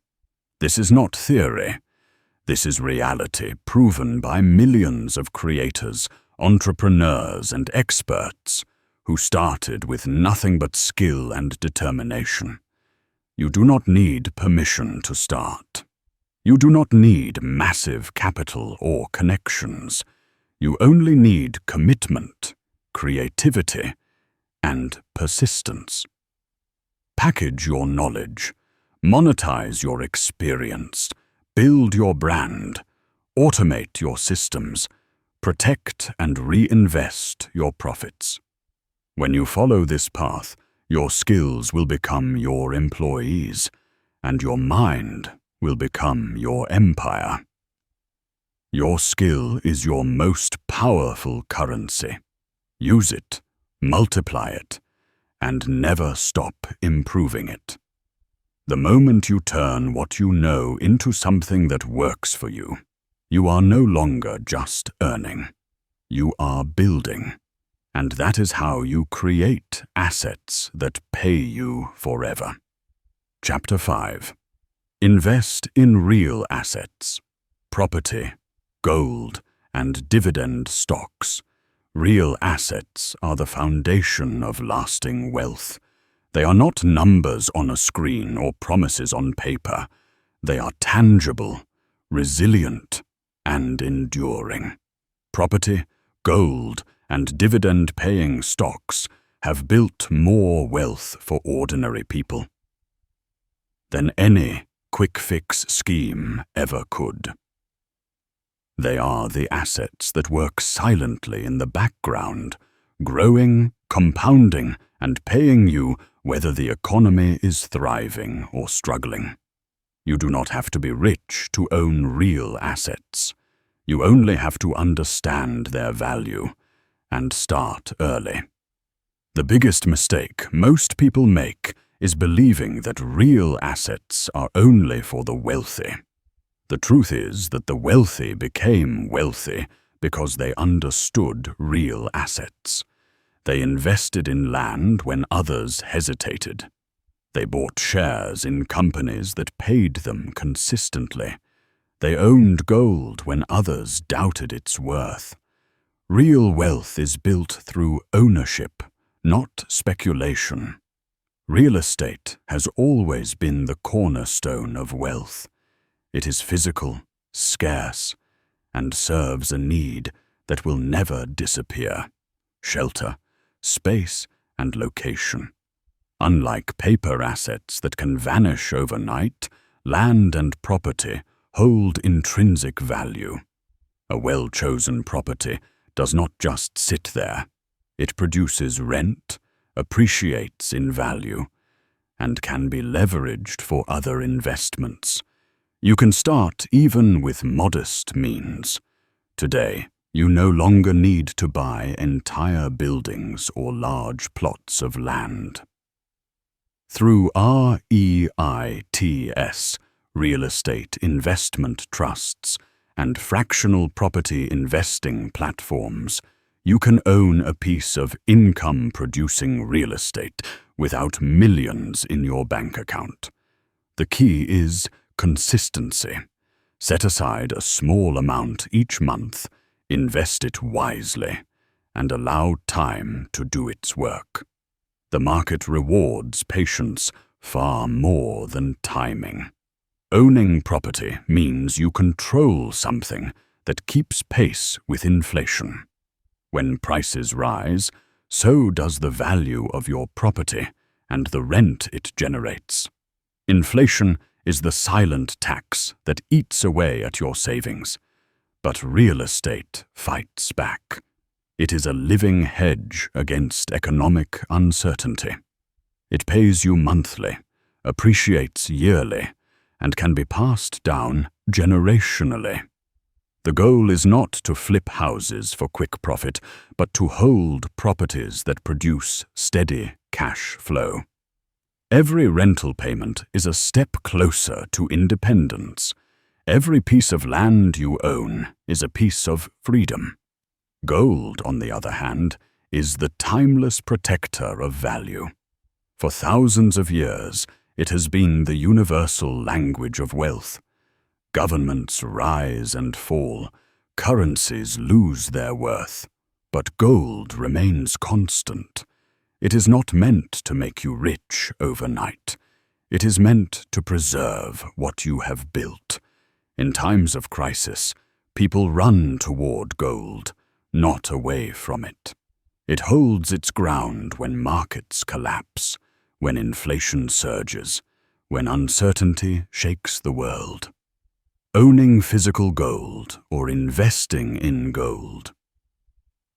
Speaker 2: This is not theory. This is reality proven by millions of creators, entrepreneurs, and experts who started with nothing but skill and determination. You do not need permission to start. You do not need massive capital or connections. You only need commitment, creativity, and persistence. Package your knowledge, monetize your experience, build your brand, automate your systems, protect and reinvest your profits. When you follow this path, your skills will become your employees, and your mind will become your empire. Your skill is your most powerful currency. Use it, multiply it, and never stop improving it. The moment you turn what you know into something that works for you, you are no longer just earning. You are building. And that is how you create assets that pay you forever. Chapter 5. Invest in real assets. Property, gold, and dividend stocks. Real assets are the foundation of lasting wealth. They are not numbers on a screen or promises on paper. They are tangible, resilient, and enduring. Property, gold, and dividend-paying stocks have built more wealth for ordinary people than any quick-fix scheme ever could. They are the assets that work silently in the background, growing, compounding, and paying you whether the economy is thriving or struggling. You do not have to be rich to own real assets. You only have to understand their value and start early. The biggest mistake most people make is believing that real assets are only for the wealthy. The truth is that the wealthy became wealthy because they understood real assets. They invested in land when others hesitated. They bought shares in companies that paid them consistently. They owned gold when others doubted its worth. Real wealth is built through ownership, not speculation. Real estate has always been the cornerstone of wealth. It is physical, scarce, and serves a need that will never disappear: shelter, space, and location. Unlike paper assets that can vanish overnight, land and property hold intrinsic value. A well-chosen property does not just sit there. It produces rent, appreciates in value, and can be leveraged for other investments. You can start even with modest means. Today, you no longer need to buy entire buildings or large plots of land. Through REITs, real estate investment trusts, and fractional property investing platforms, you can own a piece of income-producing real estate without millions in your bank account. The key is consistency. Set aside a small amount each month, invest it wisely, and allow time to do its work. The market rewards patience far more than timing. Owning property means you control something that keeps pace with inflation. When prices rise, so does the value of your property and the rent it generates. Inflation is the silent tax that eats away at your savings, but real estate fights back. It is a living hedge against economic uncertainty. It pays you monthly, appreciates yearly, and can be passed down generationally. The goal is not to flip houses for quick profit, but to hold properties that produce steady cash flow. Every rental payment is a step closer to independence. Every piece of land you own is a piece of freedom. Gold, on the other hand, is the timeless protector of value. For thousands of years, it has been the universal language of wealth. Governments rise and fall, currencies lose their worth, but gold remains constant. It is not meant to make you rich overnight. It is meant to preserve what you have built. In times of crisis, people run toward gold, not away from it. It holds its ground when markets collapse, when inflation surges, when uncertainty shakes the world. Owning physical gold or investing in gold,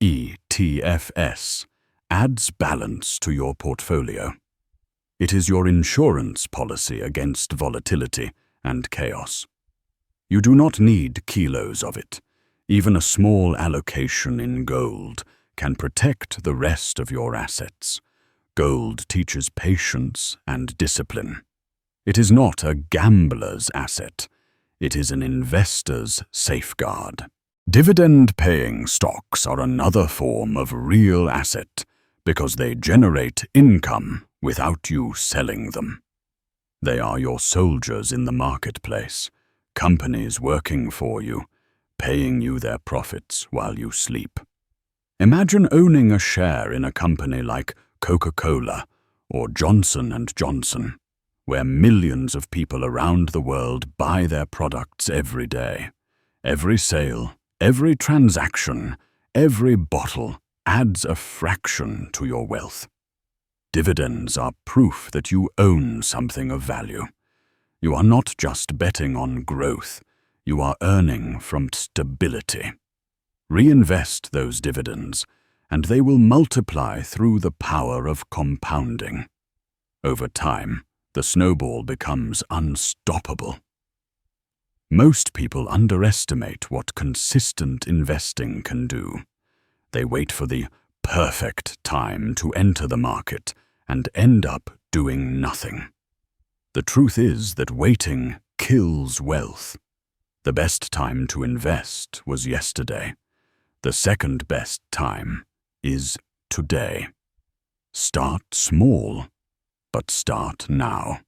Speaker 2: ETFs, adds balance to your portfolio. It is your insurance policy against volatility and chaos. You do not need kilos of it. Even a small allocation in gold can protect the rest of your assets. Gold teaches patience and discipline. It is not a gambler's asset. It is an investor's safeguard. Dividend-paying stocks are another form of real asset because they generate income without you selling them. They are your soldiers in the marketplace, companies working for you, paying you their profits while you sleep. Imagine owning a share in a company like Coca-Cola or Johnson & Johnson, where millions of people around the world buy their products every day. Every sale, every transaction, every bottle adds a fraction to your wealth. Dividends are proof that you own something of value. You are not just betting on growth, you are earning from stability. Reinvest those dividends, and they will multiply through the power of compounding. Over time, the snowball becomes unstoppable. Most people underestimate what consistent investing can do. They wait for the perfect time to enter the market and end up doing nothing. The truth is that waiting kills wealth. The best time to invest was yesterday. The second best time is today. Start small, but start now.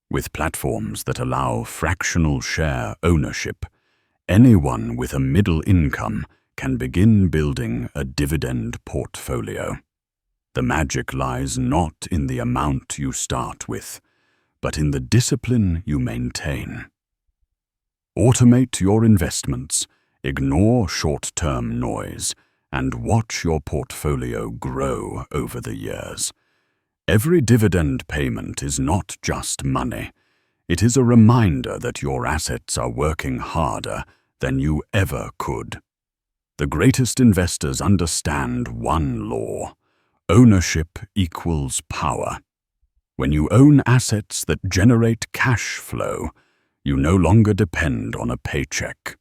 Speaker 2: With platforms that allow fractional share ownership, anyone with a middle income can begin building a dividend portfolio. The magic lies not in the amount you start with, but in the discipline you maintain. Automate your investments, ignore short-term noise, and watch your portfolio grow over the years. Every dividend payment is not just money. It is a reminder that your assets are working harder than you ever could. The greatest investors understand one law: ownership equals power. When you own assets that generate cash flow, you no longer depend on a paycheck.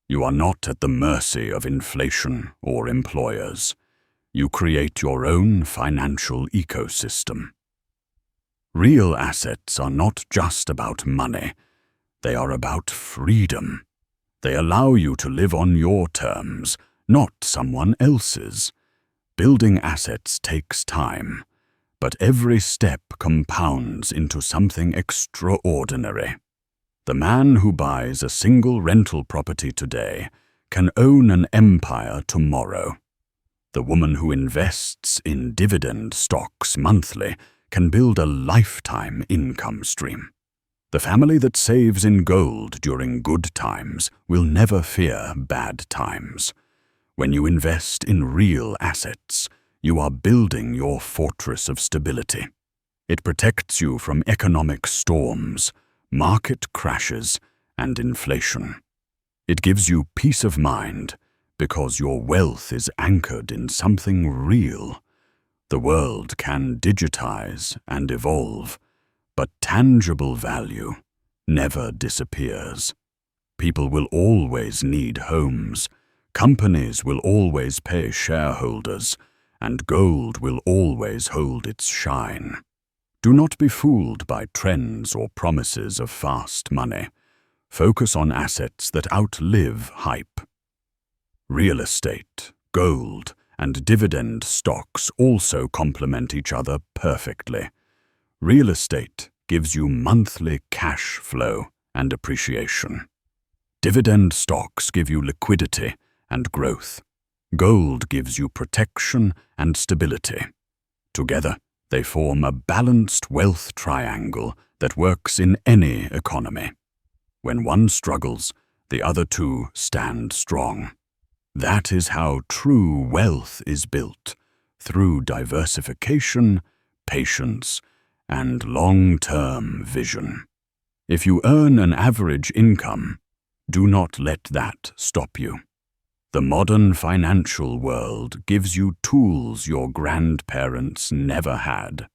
Speaker 2: You are not at the mercy of inflation or employers. You create your own financial ecosystem. Real assets are not just about money. They are about freedom. They allow you to live on your terms, not someone else's. Building assets takes time, but every step compounds into something extraordinary. The man who buys a single rental property today can own an empire tomorrow. The woman who invests in dividend stocks monthly can build a lifetime income stream. The family that saves in gold during good times will never fear bad times. When you invest in real assets, you are building your fortress of stability. It protects you from economic storms, market crashes, and inflation. It gives you peace of mind because your wealth is anchored in something real. The world can digitize and evolve, but tangible value never disappears. People will always need homes, companies will always pay shareholders, and gold will always hold its shine. Do not be fooled by trends or promises of fast money. Focus on assets that outlive hype. Real estate, gold, and dividend stocks also complement each other perfectly. Real estate gives you monthly cash flow and appreciation. Dividend stocks give you liquidity and growth. Gold gives you protection and stability. Together, they form a balanced wealth triangle that works in any economy. When one struggles, the other two stand strong. That is how true wealth is built, through diversification, patience, and long-term vision. If you earn an average income, do not let that stop you. The modern financial world gives you tools your grandparents never had.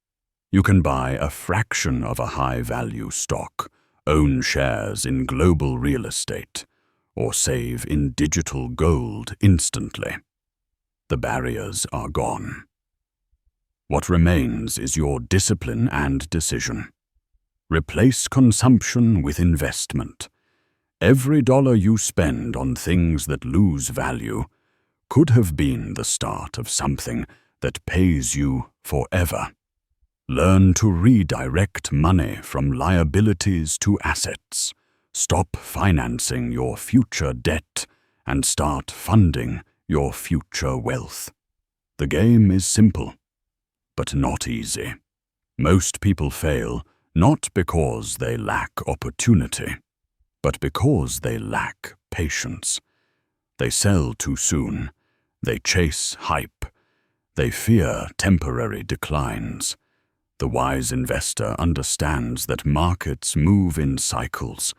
Speaker 2: You can buy a fraction of a high-value stock, own shares in global real estate, or save in digital gold instantly. The barriers are gone. What remains is your discipline and decision. Replace consumption with investment. Every dollar you spend on things that lose value could have been the start of something that pays you forever. Learn to redirect money from liabilities to assets. Stop financing your future debt and start funding your future wealth. The game is simple, but not easy. Most people fail not because they lack opportunity, but because they lack patience. They sell too soon, they chase hype, they fear temporary declines. The wise investor understands that markets move in cycles,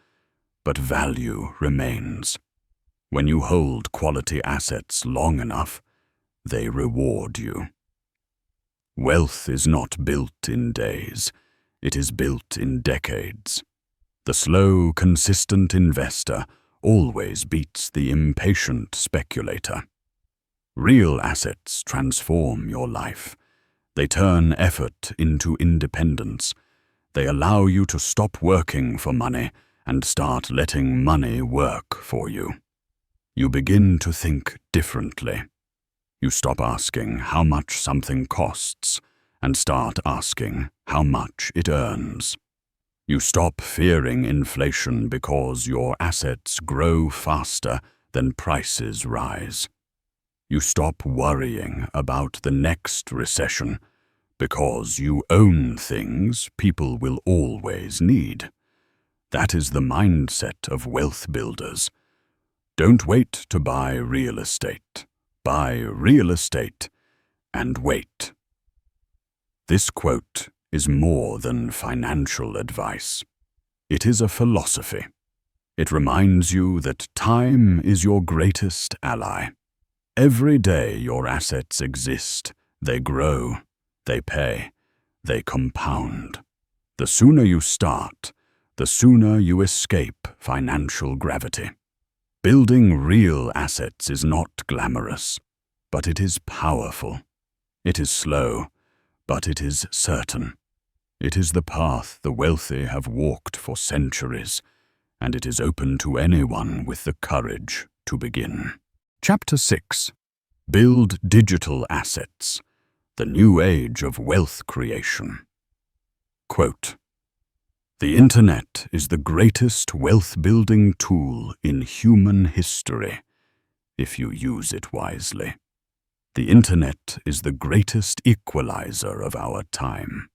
Speaker 2: but value remains. When you hold quality assets long enough, they reward you. Wealth is not built in days, it is built in decades. The slow, consistent investor always beats the impatient speculator. Real assets transform your life. They turn effort into independence. They allow you to stop working for money and start letting money work for you. You begin to think differently. You stop asking how much something costs and start asking how much it earns. You stop fearing inflation because your assets grow faster than prices rise. You stop worrying about the next recession because you own things people will always need. That is the mindset of wealth builders. Don't wait to buy real estate. Buy real estate and wait. This quote is more than financial advice. It is a philosophy. It reminds you that time is your greatest ally. Every day your assets exist, they grow, they pay, they compound. The sooner you start, the sooner you escape financial gravity. Building real assets is not glamorous, but it is powerful. It is slow, but it is certain. It is the path the wealthy have walked for centuries, and it is open to anyone with the courage to begin. Chapter 6. Build digital assets. The new age of wealth creation. Quote, "The internet is the greatest wealth-building tool in human history, if you use it wisely. The internet is the greatest equalizer of our time.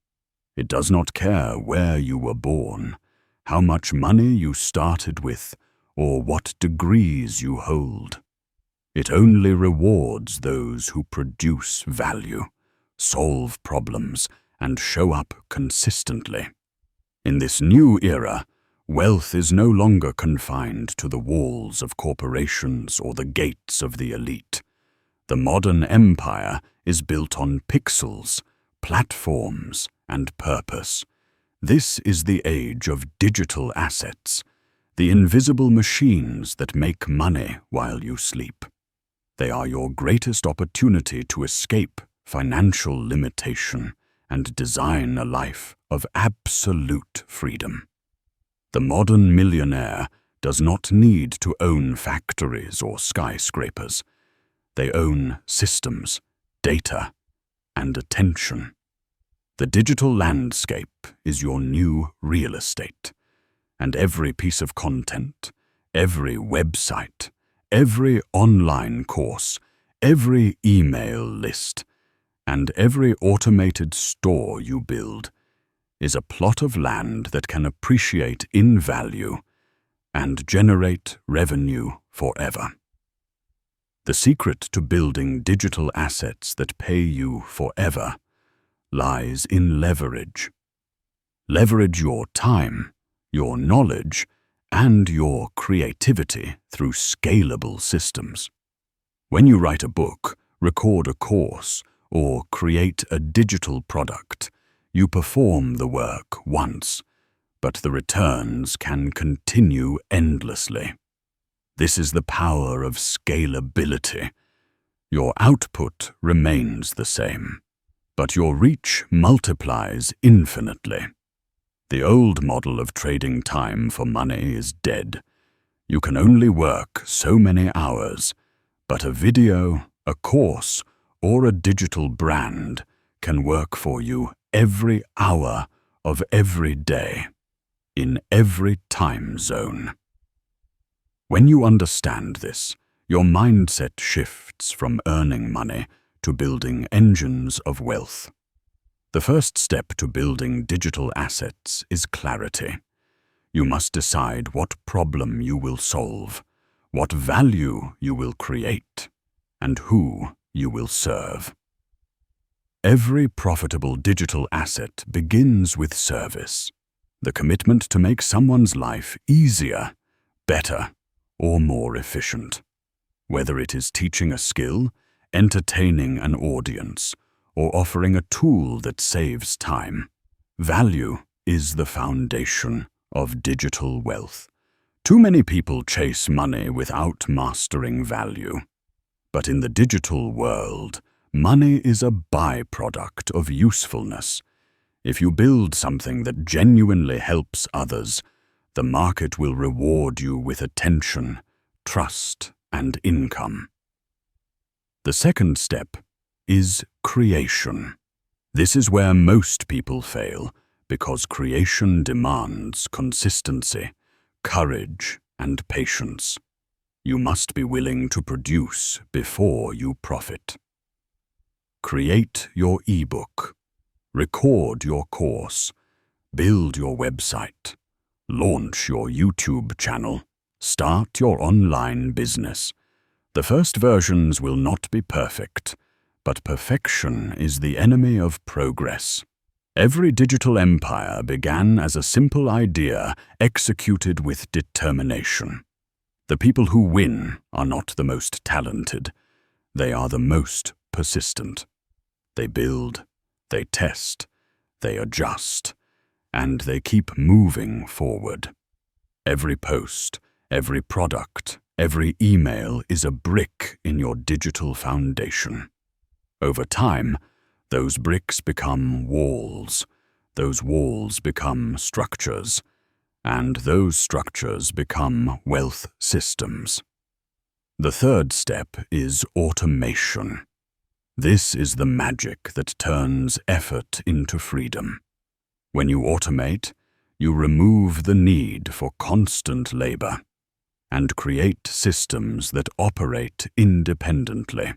Speaker 2: It does not care where you were born, how much money you started with, or what degrees you hold. It only rewards those who produce value, solve problems, and show up consistently. In this new era, wealth is no longer confined to the walls of corporations or the gates of the elite. The modern empire is built on pixels, platforms, and purpose. This is the age of digital assets, the invisible machines that make money while you sleep. They are your greatest opportunity to escape financial limitation and design a life of absolute freedom. The modern millionaire does not need to own factories or skyscrapers. They own systems, data, and attention. The digital landscape is your new real estate, and every piece of content, every website, every online course, every email list, and every automated store you build is a plot of land that can appreciate in value and generate revenue forever. The secret to building digital assets that pay you forever lies in leverage. Leverage your time, your knowledge, and your creativity through scalable systems. When you write a book, record a course, or create a digital product, you perform the work once, but the returns can continue endlessly. This is the power of scalability. Your output remains the same, but your reach multiplies infinitely. The old model of trading time for money is dead. You can only work so many hours, but a video, a course, or a digital brand can work for you every hour of every day, in every time zone. When you understand this, your mindset shifts from earning money to building engines of wealth. The first step to building digital assets is clarity. You must decide what problem you will solve, what value you will create, and who you will serve. Every profitable digital asset begins with service, the commitment to make someone's life easier, better, or more efficient. Whether it is teaching a skill, entertaining an audience, or offering a tool that saves time, value is the foundation of digital wealth. Too many people chase money without mastering value. But in the digital world, money is a byproduct of usefulness. If you build something that genuinely helps others, the market will reward you with attention, trust, and income. The second step is creation. This is where most people fail, because creation demands consistency, courage, and patience. You must be willing to produce before you profit. Create your ebook. Record your course. Build your website. Launch your YouTube channel. Start your online business. The first versions will not be perfect, but perfection is the enemy of progress. Every digital empire began as a simple idea executed with determination. The people who win are not the most talented. They are the most persistent. They build, they test, they adjust, and they keep moving forward. Every post, every product, every email is a brick in your digital foundation. Over time, those bricks become walls, those walls become structures, and those structures become wealth systems. The third step is automation. This is the magic that turns effort into freedom. When you automate, you remove the need for constant labor and create systems that operate independently.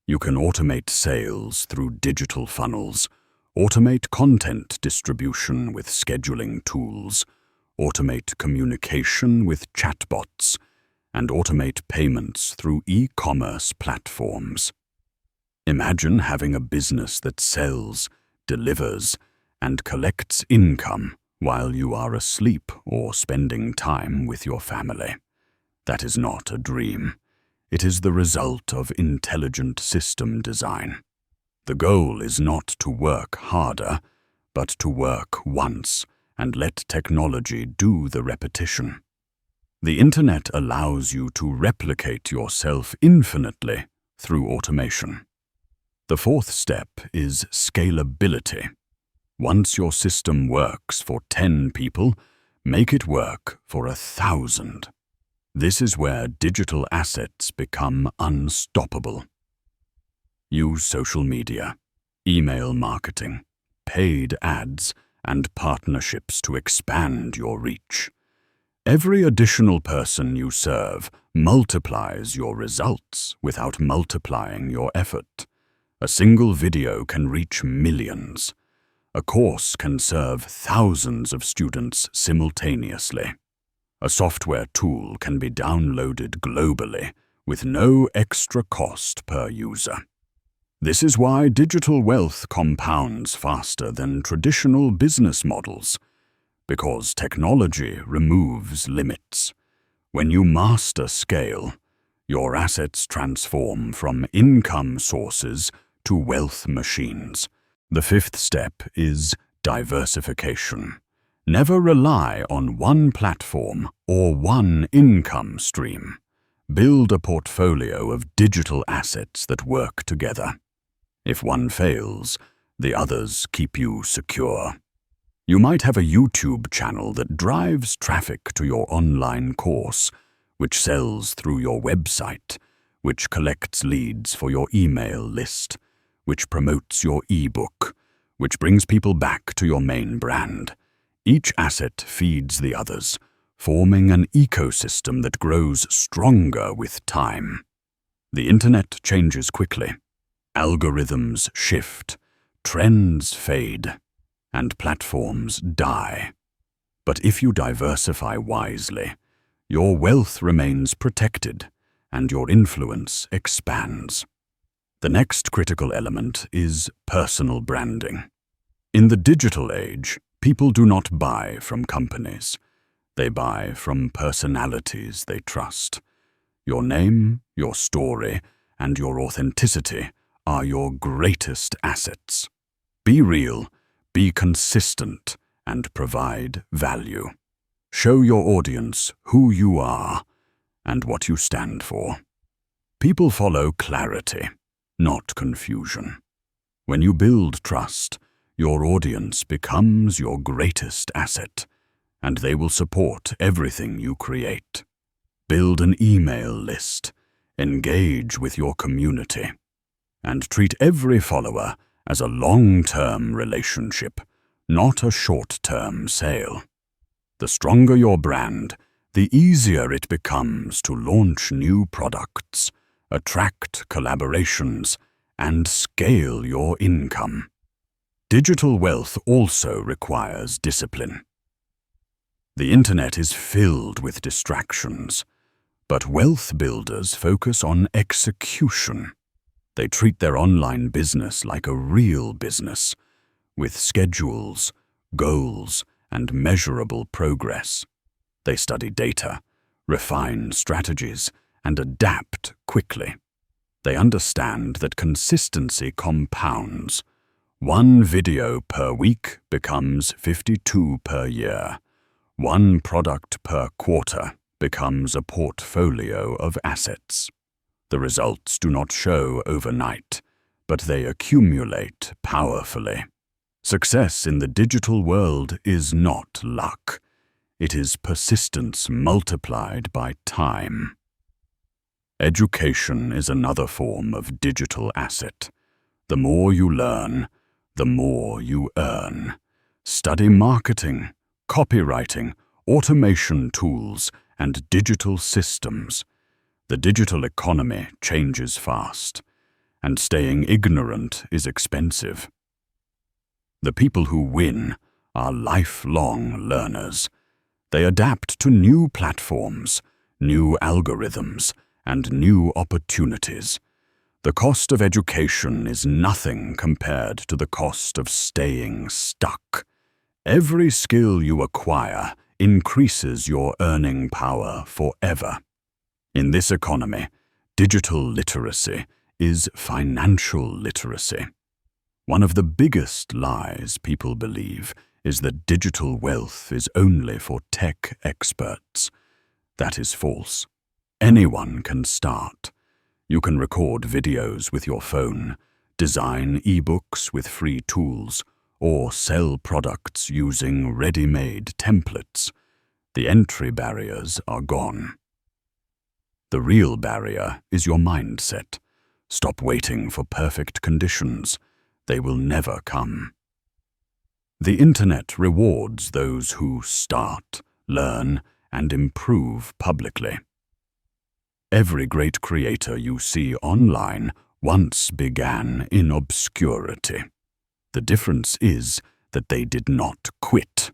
Speaker 2: You can automate sales through digital funnels, automate content distribution with scheduling tools, automate communication with chatbots, and automate payments through e-commerce platforms. Imagine having a business that sells, delivers, and collects income while you are asleep or spending time with your family. That is not a dream. It is the result of intelligent system design. The goal is not to work harder, but to work once and let technology do the repetition. The internet allows you to replicate yourself infinitely through automation. The fourth step is scalability. Once your system works for 10 people, make it work for 1,000. This is where digital assets become unstoppable. Use social media, email marketing, paid ads, and partnerships to expand your reach. Every additional person you serve multiplies your results without multiplying your effort. A single video can reach millions. A course can serve thousands of students simultaneously. A software tool can be downloaded globally with no extra cost per user. This is why digital wealth compounds faster than traditional business models, because technology removes limits. When you master scale, your assets transform from income sources to wealth machines. The fifth step is diversification. Never rely on one platform or one income stream. Build a portfolio of digital assets that work together. If one fails, the others keep you secure. You might have a YouTube channel that drives traffic to your online course, which sells through your website, which collects leads for your email list, which promotes your ebook, which brings people back to your main brand. Each asset feeds the others, forming an ecosystem that grows stronger with time. The internet changes quickly. Algorithms shift, trends fade, and platforms die. But if you diversify wisely, your wealth remains protected and your influence expands. The next critical element is personal branding. In the digital age, people do not buy from companies. They buy from personalities they trust. Your name, your story, and your authenticity are your greatest assets. Be real, be consistent, and provide value. Show your audience who you are and what you stand for. People follow clarity, not confusion. When you build trust, your audience becomes your greatest asset, and they will support everything you create. Build an email list, engage with your community, and treat every follower as a long-term relationship, not a short-term sale. The stronger your brand, the easier it becomes to launch new products, attract collaborations, and scale your income. Digital wealth also requires discipline. The internet is filled with distractions, but wealth builders focus on execution. They treat their online business like a real business, with schedules, goals, and measurable progress. They study data, refine strategies, and adapt quickly. They understand that consistency compounds. One video per week becomes 52 per year. One product per quarter becomes a portfolio of assets. The results do not show overnight, but they accumulate powerfully. Success in the digital world is not luck. It is persistence multiplied by time. Education is another form of digital asset. The more you learn, the more you earn. Study marketing, copywriting, automation tools, and digital systems. The digital economy changes fast, and staying ignorant is expensive. The people who win are lifelong learners. They adapt to new platforms, new algorithms, and new opportunities. The cost of education is nothing compared to the cost of staying stuck. Every skill you acquire increases your earning power forever. In this economy, digital literacy is financial literacy. One of the biggest lies people believe is that digital wealth is only for tech experts. That is false. Anyone can start. You can record videos with your phone, design ebooks with free tools, or sell products using ready-made templates. The entry barriers are gone. The real barrier is your mindset. Stop waiting for perfect conditions. They will never come. The internet rewards those who start, learn, and improve publicly. Every great creator you see online once began in obscurity. The difference is that they did not quit.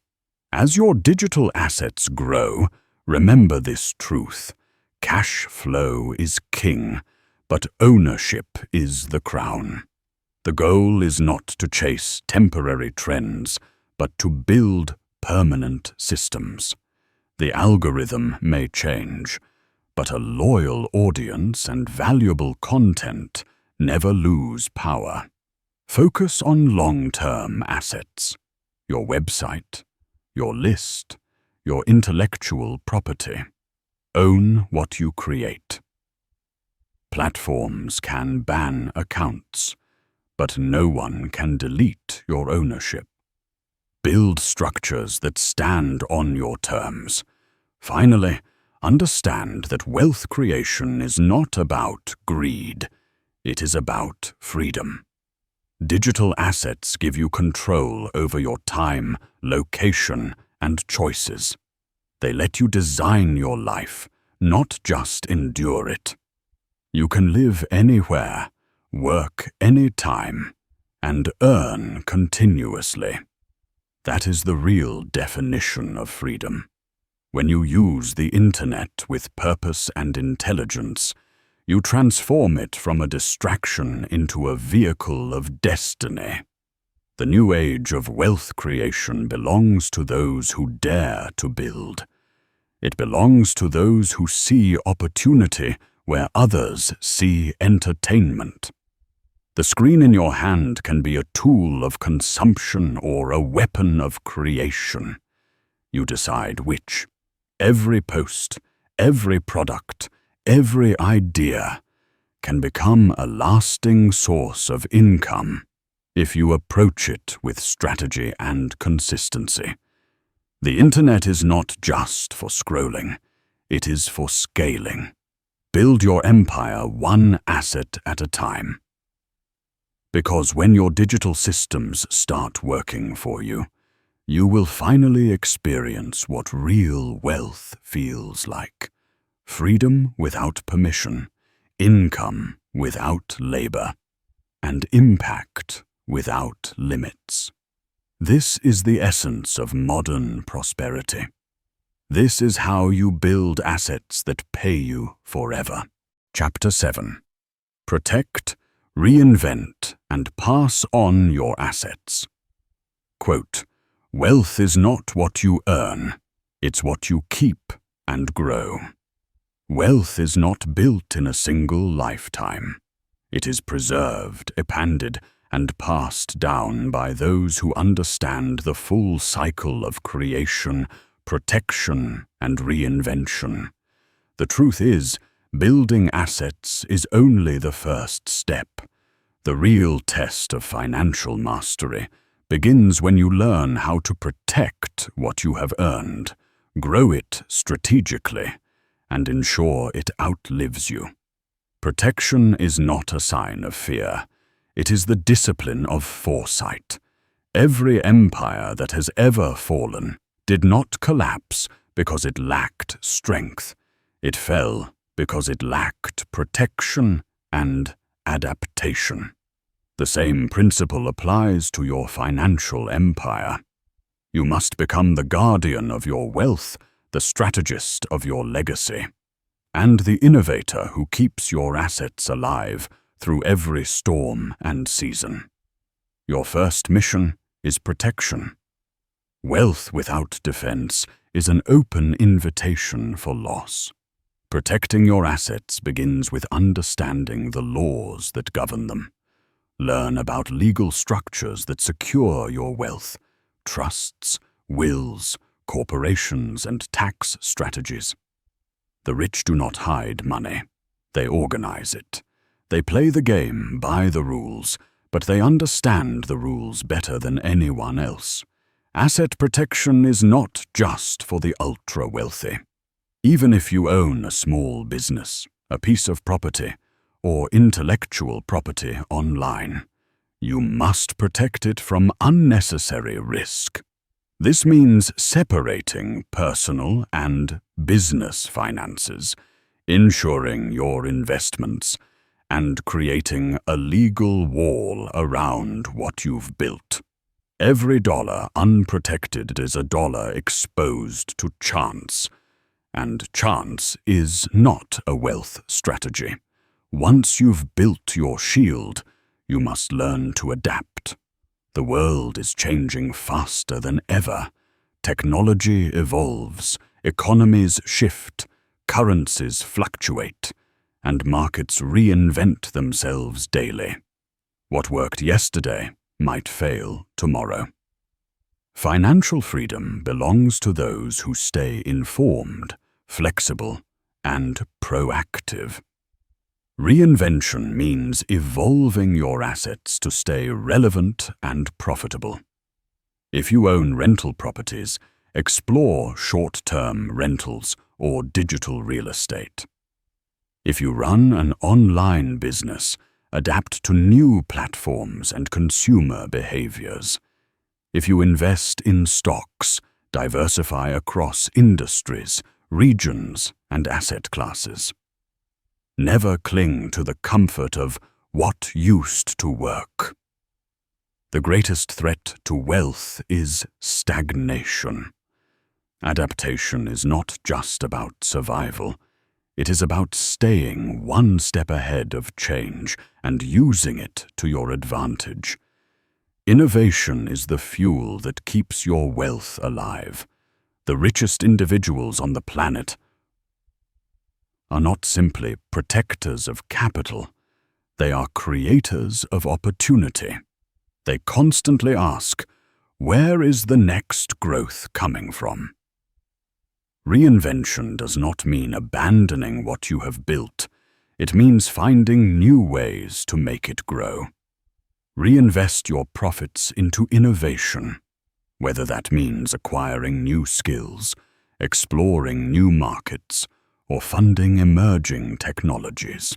Speaker 2: As your digital assets grow, remember this truth. Cash flow is king, but ownership is the crown. The goal is not to chase temporary trends, but to build permanent systems. The algorithm may change, but a loyal audience and valuable content never lose power. Focus on long-term assets. Your website, your list, your intellectual property. Own what you create. Platforms can ban accounts, but no one can delete your ownership. Build structures that stand on your terms. Finally, understand that wealth creation is not about greed. It is about freedom. Digital assets give you control over your time, location, and choices. They let you design your life, not just endure it. You can live anywhere, work anytime, and earn continuously. That is the real definition of freedom. When you use the internet with purpose and intelligence, you transform it from a distraction into a vehicle of destiny. The new age of wealth creation belongs to those who dare to build. It belongs to those who see opportunity where others see entertainment. The screen in your hand can be a tool of consumption or a weapon of creation. You decide which. Every post, every product, every idea can become a lasting source of income if you approach it with strategy and consistency. The internet is not just for scrolling, it is for scaling. Build your empire one asset at a time. Because when your digital systems start working for you, you will finally experience what real wealth feels like. Freedom without permission, income without labor, and impact without limits. This is the essence of modern prosperity. This is how you build assets that pay you forever. Chapter 7. Protect, reinvent, and pass on your assets. Quote, "Wealth is not what you earn, it's what you keep and grow." Wealth is not built in a single lifetime. It is preserved, appended, and passed down by those who understand the full cycle of creation, protection, and reinvention. The truth is, building assets is only the first step. The real test of financial mastery begins when you learn how to protect what you have earned, grow it strategically, and ensure it outlives you. Protection is not a sign of fear. It is the discipline of foresight. Every empire that has ever fallen did not collapse because it lacked strength. It fell because it lacked protection and adaptation. The same principle applies to your financial empire. You must become the guardian of your wealth, the strategist of your legacy, and the innovator who keeps your assets alive through every storm and season. Your first mission is protection. Wealth without defense is an open invitation for loss. Protecting your assets begins with understanding the laws that govern them. Learn about legal structures that secure your wealth, trusts, wills, corporations, and tax strategies. The rich do not hide money. They organize it. They play the game by the rules, but they understand the rules better than anyone else. Asset protection is not just for the ultra-wealthy. Even if you own a small business, a piece of property, or intellectual property online, you must protect it from unnecessary risk. This means separating personal and business finances, ensuring your investments, and creating a legal wall around what you've built. Every dollar unprotected is a dollar exposed to chance, and chance is not a wealth strategy. Once you've built your shield, you must learn to adapt. The world is changing faster than ever. Technology evolves, economies shift, currencies fluctuate, and markets reinvent themselves daily. What worked yesterday might fail tomorrow. Financial freedom belongs to those who stay informed, flexible, and proactive. Reinvention means evolving your assets to stay relevant and profitable. If you own rental properties, explore short-term rentals or digital real estate. If you run an online business, adapt to new platforms and consumer behaviors. If you invest in stocks, diversify across industries, regions, and asset classes. Never cling to the comfort of what used to work. The greatest threat to wealth is stagnation. Adaptation is not just about survival. It is about staying one step ahead of change and using it to your advantage. Innovation is the fuel that keeps your wealth alive. The richest individuals on the planet are not simply protectors of capital. They are creators of opportunity. They constantly ask, where is the next growth coming from? Reinvention does not mean abandoning what you have built. It means finding new ways to make it grow. Reinvest your profits into innovation, whether that means acquiring new skills, exploring new markets, or funding emerging technologies.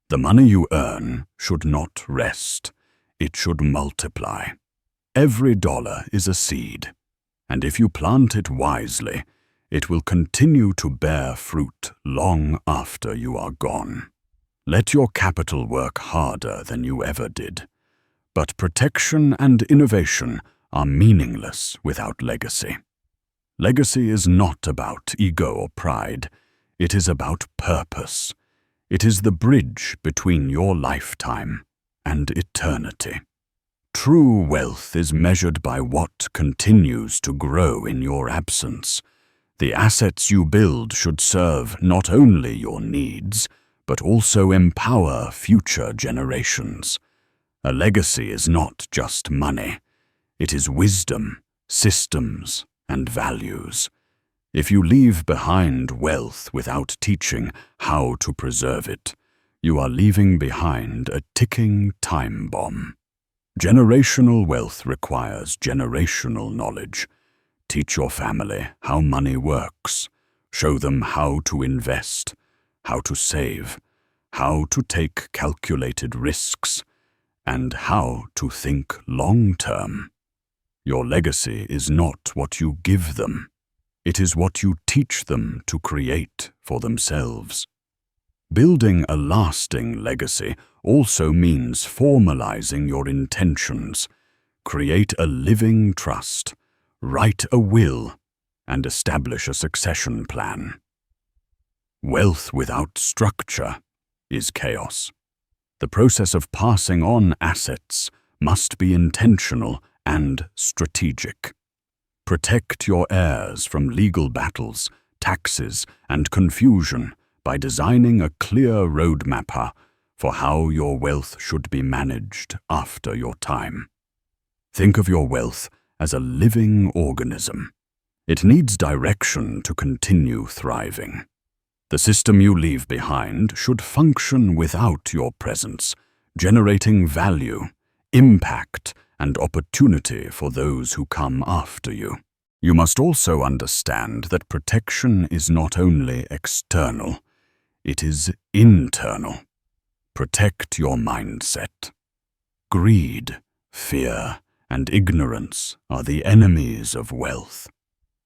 Speaker 2: The money you earn should not rest. It should multiply. Every dollar is a seed. And if you plant it wisely, it will continue to bear fruit long after you are gone. Let your capital work harder than you ever did. But protection and innovation are meaningless without legacy. Legacy is not about ego or pride. It is about purpose. It is the bridge between your lifetime and eternity. True wealth is measured by what continues to grow in your absence. The assets you build should serve not only your needs, but also empower future generations. A legacy is not just money. It is wisdom, systems, and values. If you leave behind wealth without teaching how to preserve it, you are leaving behind a ticking time bomb. Generational wealth requires generational knowledge. Teach your family how money works. Show them how to invest, how to save, how to take calculated risks, and how to think long-term. Your legacy is not what you give them. It is what you teach them to create for themselves. Building a lasting legacy also means formalizing your intentions. Create a living trust, write a will, and establish a succession plan. Wealth without structure is chaos. The process of passing on assets must be intentional and strategic. Protect your heirs from legal battles, taxes, and confusion by designing a clear roadmap for how your wealth should be managed after your time. Think of your wealth as a living organism. It needs direction to continue thriving. The system you leave behind should function without your presence, generating value, impact, and opportunity for those who come after you. You must also understand that protection is not only external, it is internal. Protect your mindset. Greed, fear, and ignorance are the enemies of wealth.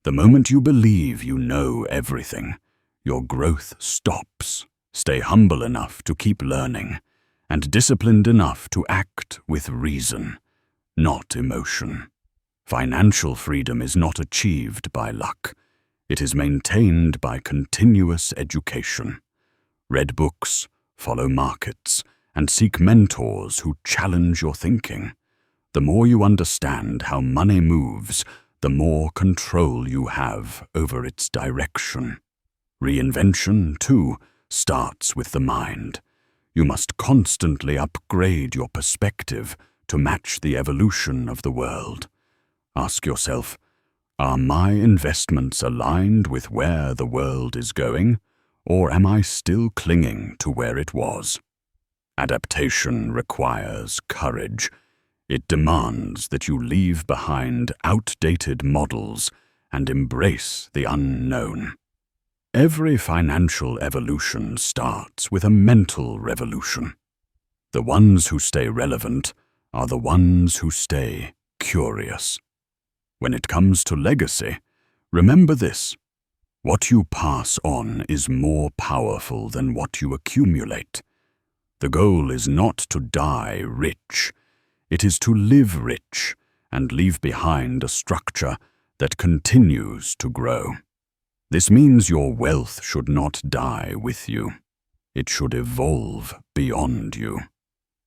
Speaker 2: The moment you believe you know everything, your growth stops. Stay humble enough to keep learning, and disciplined enough to act with reason, not emotion. Financial freedom is not achieved by luck. It is maintained by continuous education. Read books, follow markets, and seek mentors who challenge your thinking. The more you understand how money moves, the more control you have over its direction. Reinvention, too, starts with the mind. You must constantly upgrade your perspective to match the evolution of the world. Ask yourself, are my investments aligned with where the world is going, or am I still clinging to where it was? Adaptation requires courage. It demands that you leave behind outdated models and embrace the unknown. Every financial evolution starts with a mental revolution. The ones who stay relevant are the ones who stay curious. When it comes to legacy, remember this: what you pass on is more powerful than what you accumulate. The goal is not to die rich. It is to live rich and leave behind a structure that continues to grow. This means your wealth should not die with you. It should evolve beyond you.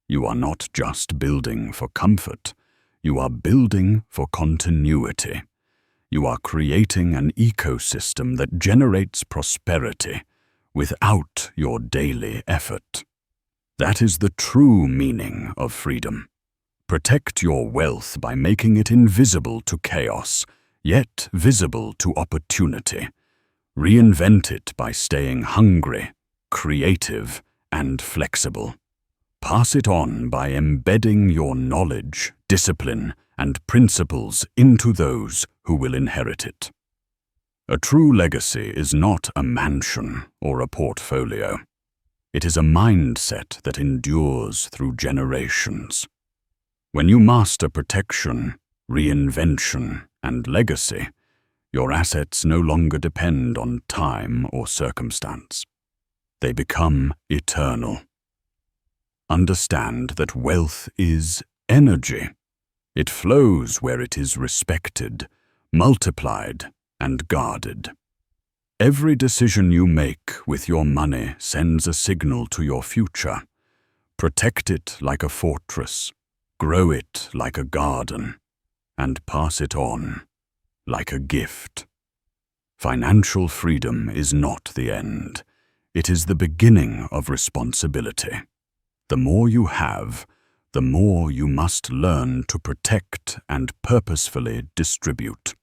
Speaker 2: You are not just building for comfort. You are building for continuity. You are creating an ecosystem that generates prosperity without your daily effort. That is the true meaning of freedom. Protect your wealth by making it invisible to chaos, yet visible to opportunity. Reinvent it by staying hungry, creative, and flexible. Pass it on by embedding your knowledge, discipline, and principles into those who will inherit it. A true legacy is not a mansion or a portfolio. It is a mindset that endures through generations. When you master protection, reinvention, and legacy, your assets no longer depend on time or circumstance. They become eternal. Understand that wealth is energy. It flows where it is respected, multiplied, and guarded. Every decision you make with your money sends a signal to your future. Protect it like a fortress, grow it like a garden, and pass it on like a gift. Financial freedom is not the end. It is the beginning of responsibility. The more you have, the more you must learn to protect and purposefully distribute.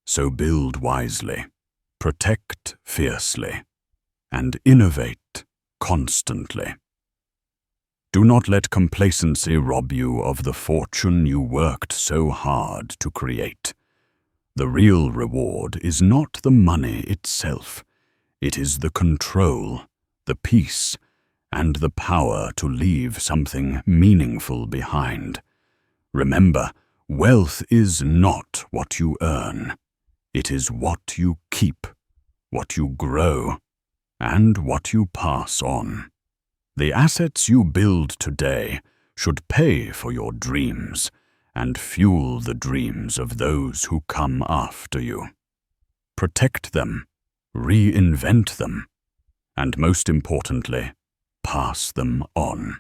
Speaker 2: So build wisely, protect fiercely, and innovate constantly. Do not let complacency rob you of the fortune you worked so hard to create. The real reward is not the money itself. It is the control, the peace, and the power to leave something meaningful behind. Remember, wealth is not what you earn. It is what you keep, what you grow, and what you pass on. The assets you build today should pay for your dreams and fuel the dreams of those who come after you. Protect them, reinvent them, and most importantly, pass them on.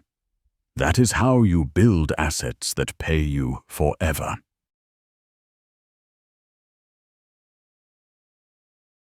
Speaker 2: That is how you build assets that pay you forever.